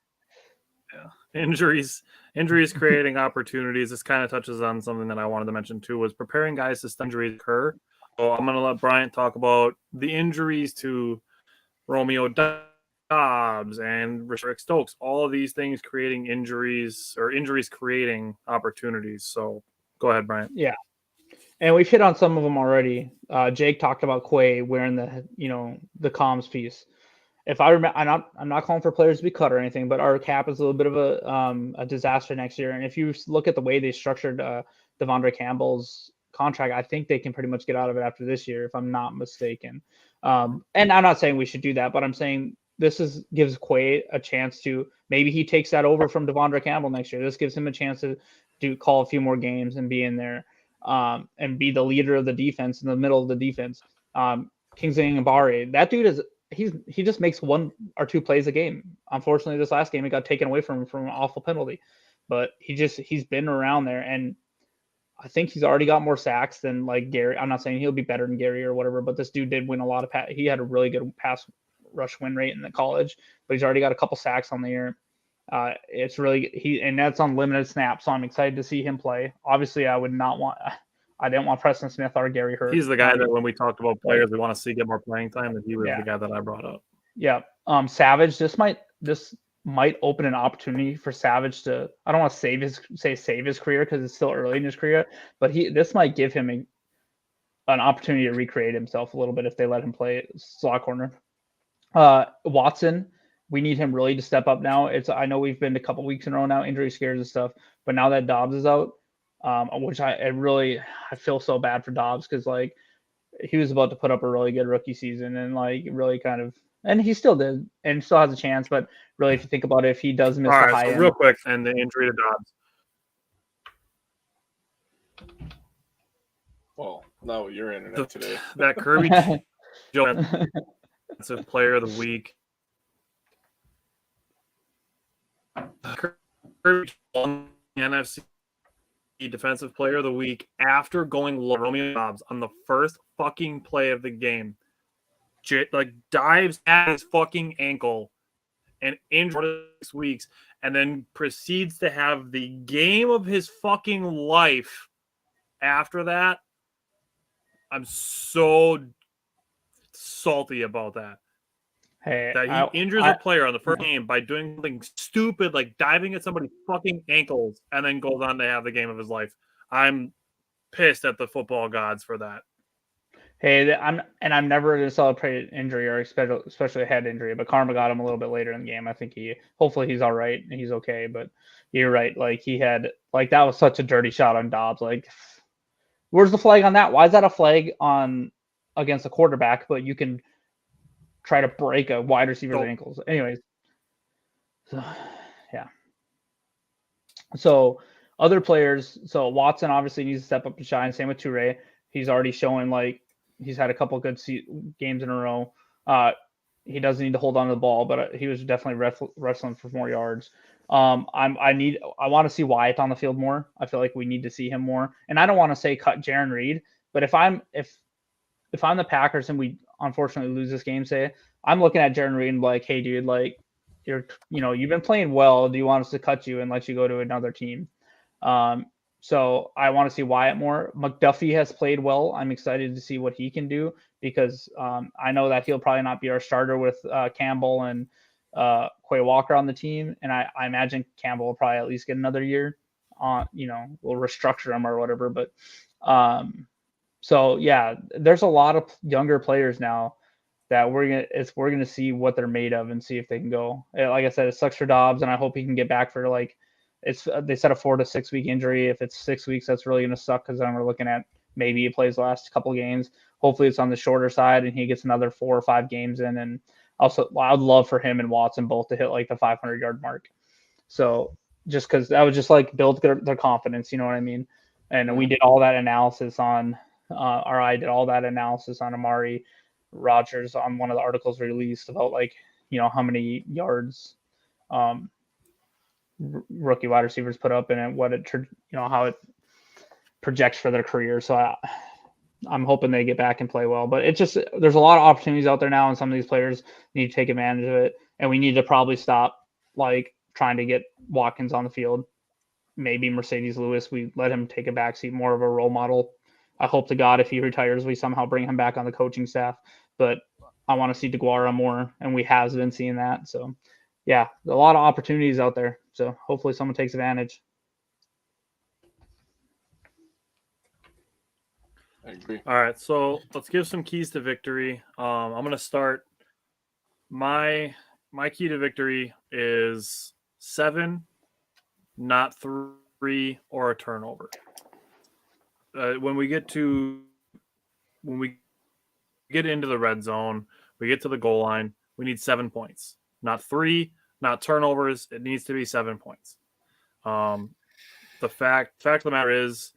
injuries creating opportunities. This kind of touches on something that I wanted to mention too, was preparing guys to injuries occur. So I'm going to let Brian talk about the injuries to Romeo Dobbs and Rick Stokes. All of these things creating injuries or injuries creating opportunities. So go ahead, Brian. Yeah. And we've hit on some of them already. Jake talked about Quay wearing the comms piece. If I remember, I'm not calling for players to be cut or anything, but our cap is a little bit of a disaster next year. And if you look at the way they structured Devondre Campbell's contract, I think they can pretty much get out of it after this year, if I'm not mistaken. And I'm not saying we should do that, but I'm saying gives Quay a chance to maybe he takes that over from Devondre Campbell next year. This gives him a chance to call a few more games and be in there and be the leader of the defense in the middle of the defense. Kingsley Ngabare, that dude he just makes one or two plays a game. Unfortunately, this last game it got taken away from him from an awful penalty, but he's been around there, and I think he's already got more sacks than like Gary. I'm not saying he'll be better than Gary or whatever, but this dude did win a lot of he had a really good pass rush win rate in the college, but he's already got a couple sacks on the year. It's really and that's on limited snaps, so I'm excited to see him play. Obviously, I didn't want Preston Smith or Gary hurt. He's the guy that when we talked about players we want to see get more playing time, that he was the guy that I brought up. Yeah. Savage, this might open an opportunity for Savage to, I don't want to save his career because it's still early in his career, but this might give him an opportunity to recreate himself a little bit if they let him play slot corner. Watson, we need him really to step up now. I know we've been a couple weeks in a row now, injury scares and stuff, but now that Dobbs is out, which I feel so bad for Dobbs because like he was about to put up a really good rookie season and like really kind of, and he still did and still has a chance. But really, if you think about it, if he does miss All the right, high so end, real quick, and the injury to Dobbs. Well, no, your internet today. That Kirby Jones Defensive Player of the Week. Kirby Jones, NFC Defensive Player of the Week after going low Romeo Dobbs on the first fucking play of the game. Like dives at his fucking ankle and injured for 6 weeks, and then proceeds to have the game of his fucking life after that. I'm so salty about that. hey, That he injures a player on the first game by doing something stupid like diving at somebody's fucking ankles and then goes on to have the game of his life. I'm pissed at the football gods for that. Hey, I'm never going to celebrate an injury or especially a head injury, but Karma got him a little bit later in the game. I think hopefully he's all right and he's okay, but you're right. Like he had, like that was such a dirty shot on Dobbs. Like, where's the flag on that? Why is that a flag on against a quarterback, but you can try to break a wide receiver's ankles? Anyways, so yeah. So other players, so Watson obviously needs to step up and shine. Same with Toure. He's already showing like he's had a couple good games in a row. He doesn't need to hold on to the ball, but he was definitely wrestling for more yards. I want to see Wyatt on the field more. I feel like we need to see him more. And I don't want to say cut Jarran Reed, but if I'm the Packers and we unfortunately lose this game, I'm looking at Jarran Reed and like, hey dude, like you've been playing well. Do you want us to cut you and let you go to another team? So I want to see Wyatt more. McDuffie has played well. I'm excited to see what he can do because I know that he'll probably not be our starter with Campbell and Quay Walker on the team. And I imagine Campbell will probably at least get another year on, we'll restructure him or whatever. But so yeah, there's a lot of younger players now that we're gonna see what they're made of and see if they can go. Like I said, it sucks for Dobbs, and I hope he can get back for like they said a 4 to 6 week injury. If it's 6 weeks, that's really gonna suck because then we're looking at maybe he plays the last couple games. Hopefully, it's on the shorter side and he gets another 4 or 5 games in. And also, I'd love for him and Watson both to hit like the 500-yard mark. So just because that would just like build their confidence, you know what I mean? And we did all that analysis on, or I did all that analysis on Amari Rogers on one of the articles released about like how many yards rookie wide receivers put up and what it how it projects for their career. So I'm hoping they get back and play well. But it's just there's a lot of opportunities out there now, and some of these players need to take advantage of it. And we need to probably stop like trying to get Watkins on the field. Maybe Mercedes Lewis, we let him take a backseat, more of a role model. I hope to God if he retires, we somehow bring him back on the coaching staff. But I want to see DeGuara more, and we have been seeing that. So, yeah, a lot of opportunities out there. So hopefully someone takes advantage. I agree. All right, so let's give some keys to victory. I'm going to start. My key to victory is 7, not 3, or a turnover. When we get into the red zone, we get to the goal line, we need 7 points. Not 3, not turnovers. It needs to be 7 points. The fact of the matter is,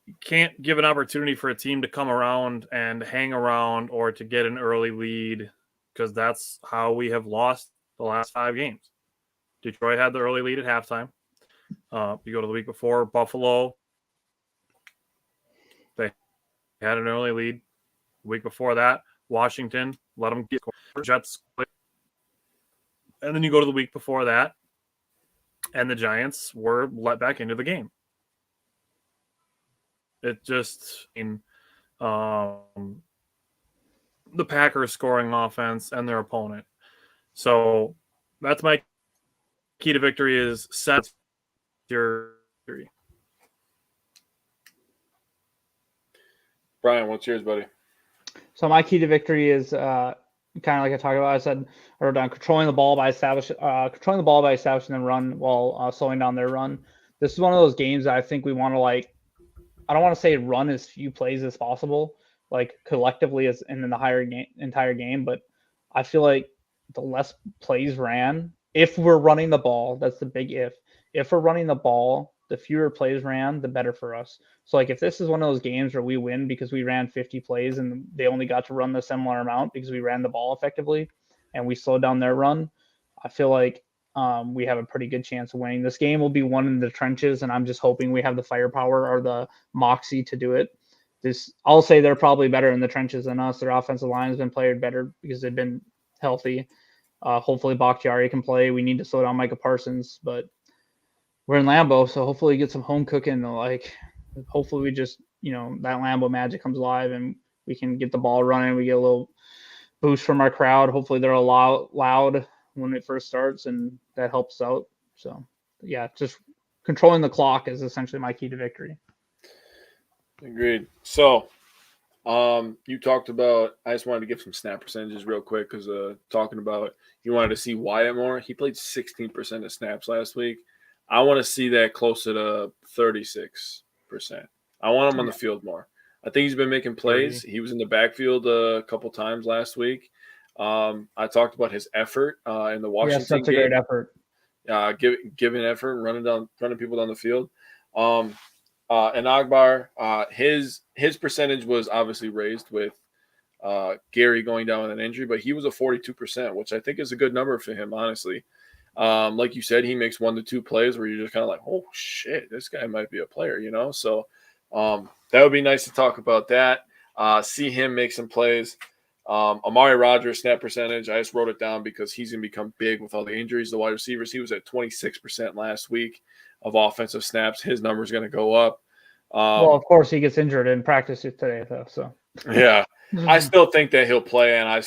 you can't give an opportunity for a team to come around and hang around or to get an early lead because that's how we have lost the last 5 games. Detroit had the early lead at halftime. You go to the week before, Buffalo, they had an early lead. The week before that, Washington let them get Jets. And then you go to the week before that, and the Giants were let back into the game. It just the Packers scoring offense and their opponent. So that's my key to victory is set your victory. Brian, what's yours, buddy? So my key to victory is kind of like I talked about. I wrote down controlling the ball by establishing the run while slowing down their run. This is one of those games that I think we want to like. I don't want to say run as few plays as possible, like collectively as in the entire game, but I feel like the less plays ran, if we're running the ball, that's the big if. If we're running the ball, the fewer plays ran, the better for us. So like if this is one of those games where we win because we ran 50 plays and they only got to run the similar amount because we ran the ball effectively and we slowed down their run, I feel like we have a pretty good chance of winning. This game will be won in the trenches, and I'm just hoping we have the firepower or the moxie to do it. I'll say they're probably better in the trenches than us. Their offensive line has been played better because they've been healthy. Hopefully Bakhtiari can play. We need to slow down Micah Parsons, but we're in Lambeau, so hopefully we get some home cooking. Like, hopefully we just, that Lambeau magic comes alive and we can get the ball running. We get a little boost from our crowd. Hopefully they're loud when it first starts, and that helps out. So, yeah, just controlling the clock is essentially my key to victory. Agreed. So, you talked about, I just wanted to give some snap percentages real quick because talking about you wanted to see Wyatt more. He played 16% of snaps last week. I want to see that closer to 36%. I want him on the field more. I think he's been making plays. He was in the backfield a couple times last week. I talked about his effort in the Washington game. Such a great effort. Giving effort, running people down the field. And Agbar, his percentage was obviously raised with Gary going down with an injury, but he was a 42%, which I think is a good number for him, honestly. Like you said, he makes 1 to 2 plays where you're just kind of like, oh shit, this guy might be a player, So that would be nice to talk about that. See him make some plays. Amari Rodgers snap percentage, I just wrote it down because he's going to become big with all the injuries. The wide receivers, he was at 26% last week of offensive snaps. His number is going to go up. Well, of course, he gets injured in practice today, though. So yeah, I still think that he'll play, and I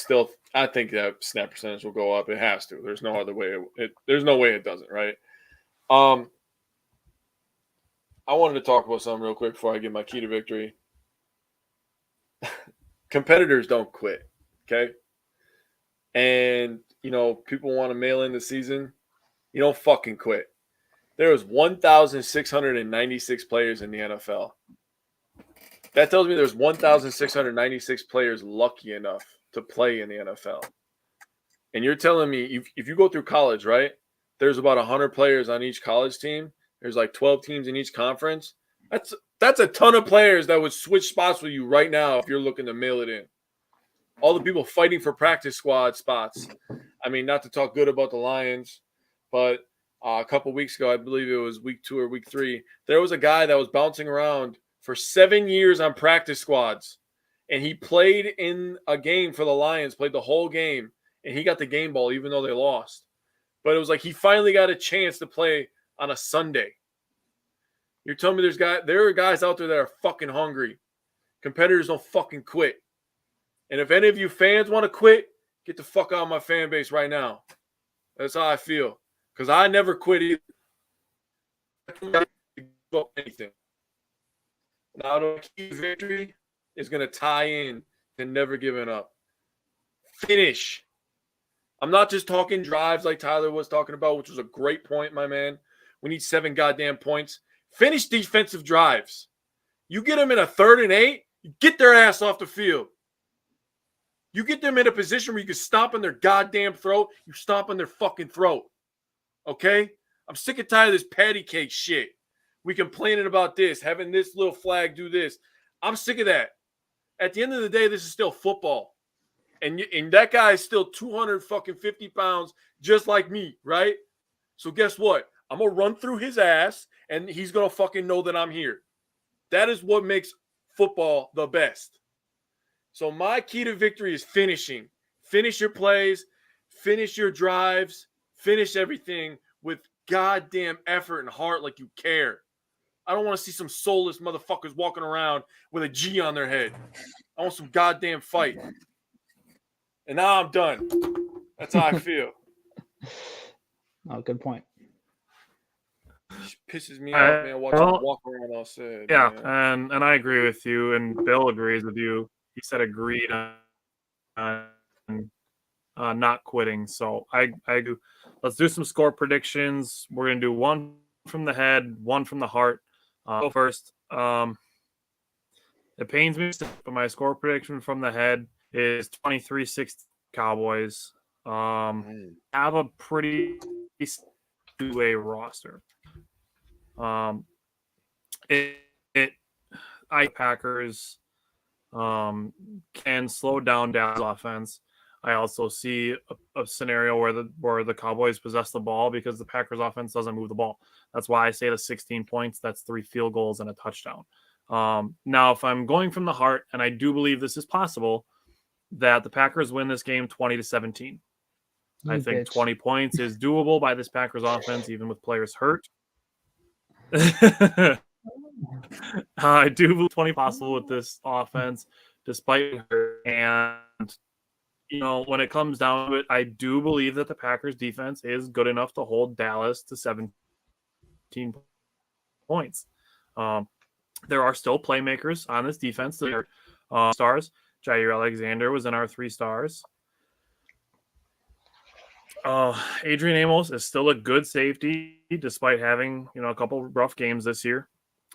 think that snap percentage will go up. It has to. There's no other way. There's no way it doesn't, right? I wanted to talk about something real quick before I give my key to victory. Competitors don't quit, okay? And, people want to mail in the season. You don't fucking quit. There was 1,696 players in the NFL. That tells me there's 1,696 players lucky enough to play in the NFL. And you're telling me if you go through college, right, there's about 100 players on each college team. There's like 12 teams in each conference. That's a ton of players that would switch spots with you right now if you're looking to mail it in. All the people fighting for practice squad spots. I mean, not to talk good about the Lions, but a couple weeks ago, I believe it was week 2 or week 3, there was a guy that was bouncing around for 7 years on practice squads. And he played in a game for the Lions, played the whole game, and he got the game ball even though they lost. But it was like he finally got a chance to play on a Sunday. You're telling me there are guys out there that are fucking hungry. Competitors don't fucking quit. And if any of you fans want to quit, get the fuck out of my fan base right now. That's how I feel. Because I never quit either. Anything. Now the key to victory is going to tie in to never giving up. Finish. I'm not just talking drives like Tyler was talking about, which was a great point, my man. We need 7 goddamn points. Finish defensive drives. You get them in a 3rd and 8, you get their ass off the field. You get them in a position where you can stomp on their goddamn throat, you stomp on their fucking throat. Okay? I'm sick and tired of this patty cake shit. We complaining about this, having this little flag do this. I'm sick of that. At the end of the day, this is still football. And that guy is still 250 pounds, just like me, right? So guess what? I'm going to run through his ass, and he's going to fucking know that I'm here. That is what makes football the best. So my key to victory is finishing. Finish your plays, finish your drives, finish everything with goddamn effort and heart like you care. I don't want to see some soulless motherfuckers walking around with a G on their head. I want some goddamn fight. And now I'm done. That's how I feel. Oh, good point. It pisses me off, man, watching him walk around all sad. Yeah, man. and I agree with you, and Bill agrees with you. He said agreed on not quitting. So I do. Let's do some score predictions. We're gonna do one from the head, one from the heart. Go first. It pains me, but my score prediction from the head is 23-6 Cowboys. Have a pretty two-way roster. I Packers can slow down Dallas offense. I also see a scenario where the Cowboys possess the ball because the Packers offense doesn't move the ball. That's why I say the 16 points. That's 3 field goals and a touchdown. Now, if I'm going from the heart, and I do believe this is possible, that the Packers win this game 20-17. I think 20 points is doable by this Packers offense, even with players hurt. I do believe 20 possible with this offense, despite hurt. And when it comes down to it, I do believe that the Packers defense is good enough to hold Dallas to 17 points. There are still playmakers on this defense that are stars. Jair Alexander was in our 3 stars. Adrian Amos is still a good safety despite having a couple rough games this year.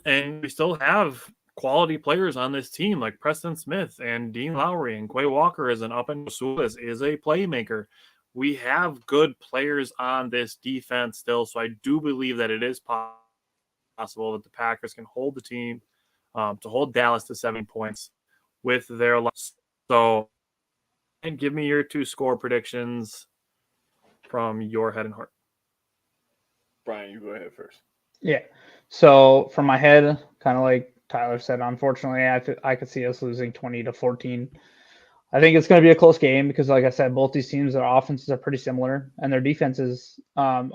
And we still have quality players on this team like Preston Smith and Dean Lowry, and Quay Walker is an up-and-Sulis is a playmaker. We have good players on this defense still, so I do believe that it is possible that the Packers can hold the team to hold Dallas to 7 points with their loss. So, and give me your 2 score predictions from your head and heart. Brian, you go ahead first. Yeah. So from my head, kind of like Tyler said, unfortunately, I could see us losing 20-14. I think it's going to be a close game because, like I said, both these teams, their offenses are pretty similar, and their defenses, kind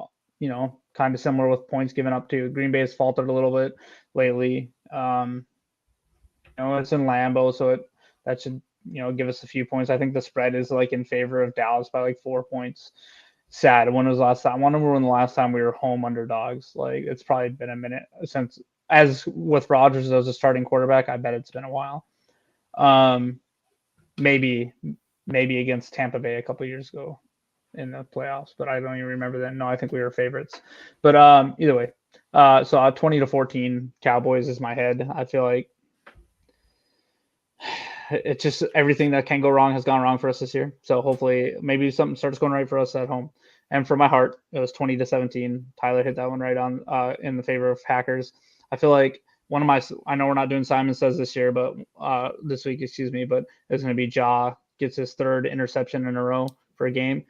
of similar with points given up to. Green Bay has faltered a little bit lately. It's in Lambeau, so that should give us a few points. I think the spread is like in favor of Dallas by like 4 points. Sad. When was the last time? I wonder when the last time we were home underdogs. Like, it's probably been a minute since, as with Rodgers as a starting quarterback, I bet it's been a while. Maybe against Tampa Bay a couple years ago in the playoffs, but I don't even remember that. No, I think we were favorites. But either way, so 20-14 Cowboys is my head. I feel like it's just everything that can go wrong has gone wrong for us this year. So hopefully maybe something starts going right for us at home. And for my heart, it was 20-17. Tyler hit that one right on in the favor of Packers. I feel like I know we're not doing Simon Says this year, but this week, but it's going to be Ja gets his 3rd interception in a row for a game.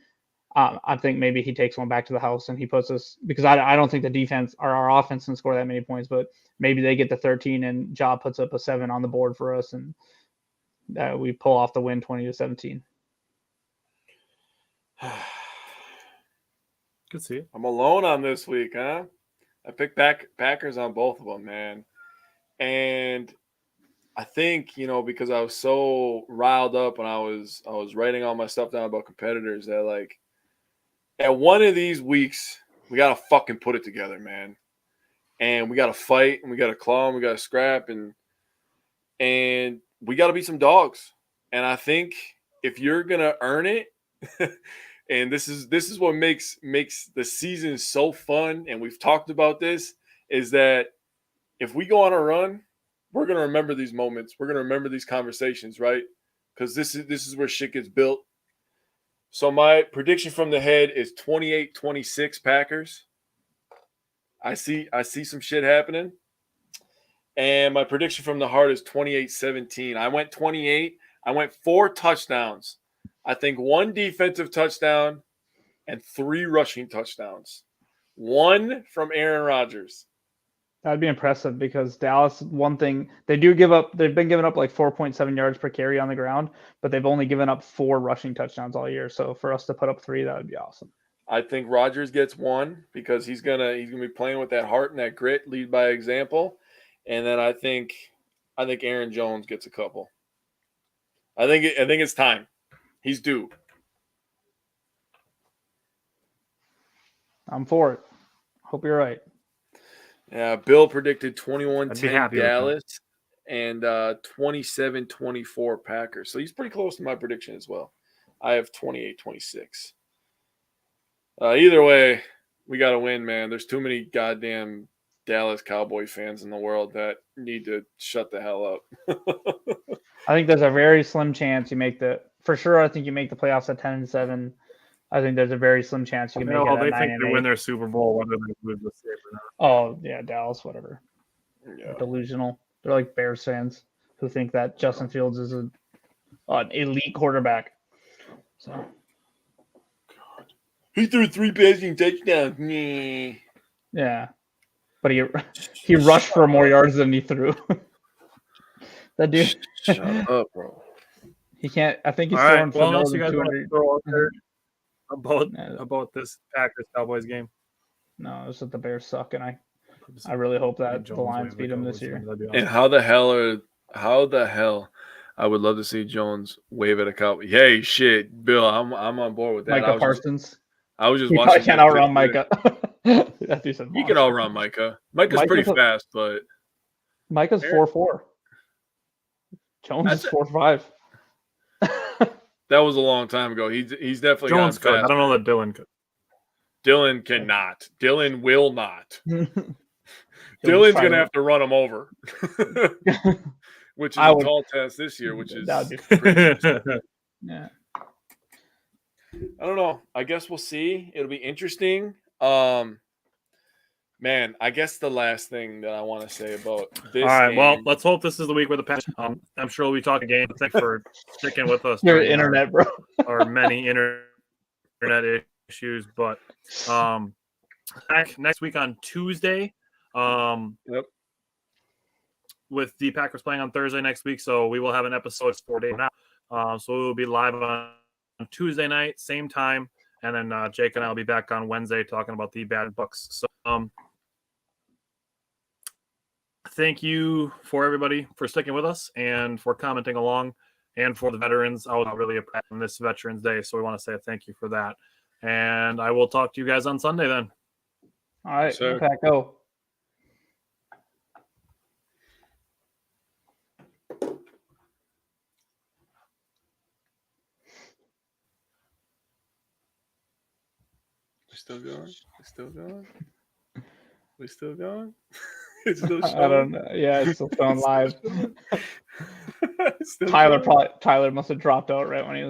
I think maybe he takes one back to the house and he puts us, because I don't think the defense or our offense can score that many points, but maybe they get to 13 and Ja puts up a 7 on the board for us and we pull off the win 20-17. Good to see it. I'm alone on this week, huh? I picked Packers on both of them, man. And I think, because I was so riled up when I was writing all my stuff down about competitors that, like, at one of these weeks, we got to fucking put it together, man. And we got to fight, and we got to claw, and we got to scrap, and we got to be some dogs. And I think if you're going to earn it, and this is what makes the season so fun, and we've talked about this, is that if we go on a run, we're going to remember these moments. We're going to remember these conversations, right? Because this is where shit gets built. So my prediction from the head is 28-26 Packers. I see some shit happening. And my prediction from the heart is 28-17. I went 28. I went 4 touchdowns. I think 1 defensive touchdown and 3 rushing touchdowns. 1 from Aaron Rodgers. That'd be impressive because Dallas, one thing, they've been giving up like 4.7 yards per carry on the ground, but they've only given up 4 rushing touchdowns all year. So for us to put up 3, that would be awesome. I think Rodgers gets 1 because he's gonna be playing with that heart and that grit, lead by example. And then I think Aaron Jones gets a couple. I think it's time. He's due. I'm for it. Hope you're right. Yeah, Bill predicted 21-10 happy Dallas and 27-24 Packers. So he's pretty close to my prediction as well. I have 28-26. Either way, we got to win, man. There's too many goddamn Dallas Cowboy fans in the world that need to shut the hell up. I think there's a very slim chance you make the for sure. I think you make the playoffs at 10-7. I think there's a very slim chance you can make it they at think they 9-8. win their Super Bowl whether they lose this game or not. Oh yeah, Dallas, whatever. Yeah. Delusional. They're like Bears fans who think that Justin Fields is an elite quarterback. So He threw 3 passing touchdowns. Nah. yeah, but he rushed for more yards than he threw. That dude. Shut up, bro. He can't. I think he's All throwing right. for Well, more unless you than guys want to 200. throw out there Yeah. about this Packers Cowboys game. No, it's that the Bears suck, and I really hope that the Lions beat them this year. And how the hell I would love to see Jones wave at a Cowboy. Hey, shit, Bill, I'm on board with that. Micah Parsons. I was just He watching. probably can't outrun Micah. That dude's a He can outrun Micah. Micah's pretty fast, but Micah's 4.4. Jones is 4.5. that was a long time ago. He's definitely Jones gotten could. fast. I don't know that Dylan could. Dylan cannot. Dylan will not. Dylan's going to have to run him over, which is a tall test this year, which is yeah. I don't know. I guess we'll see. It'll be interesting. Man, I guess the last thing that I want to say about this. All right. game, Well, let's hope this is the week where the Packers. I'm sure we'll be talking game. Thanks for sticking with us. Your internet, bro. Or many internet issues, but back next week on Tuesday. Yep. With the Packers playing on Thursday next week, so we will have an episode 4 days now. So we will be live on Tuesday night, same time, and then Jake and I will be back on Wednesday talking about the bad Bucks. So thank you for everybody for sticking with us and for commenting along, and for the veterans. I was really appreciative on this Veterans Day, so we want to say a thank you for that. And I will talk to you guys on Sunday then. All right, Sure. Pack, go. We're still going? We're still going? We're still going? It's still I don't know. Yeah, it's still showing live. Still Tyler going? Tyler must have dropped out right when he was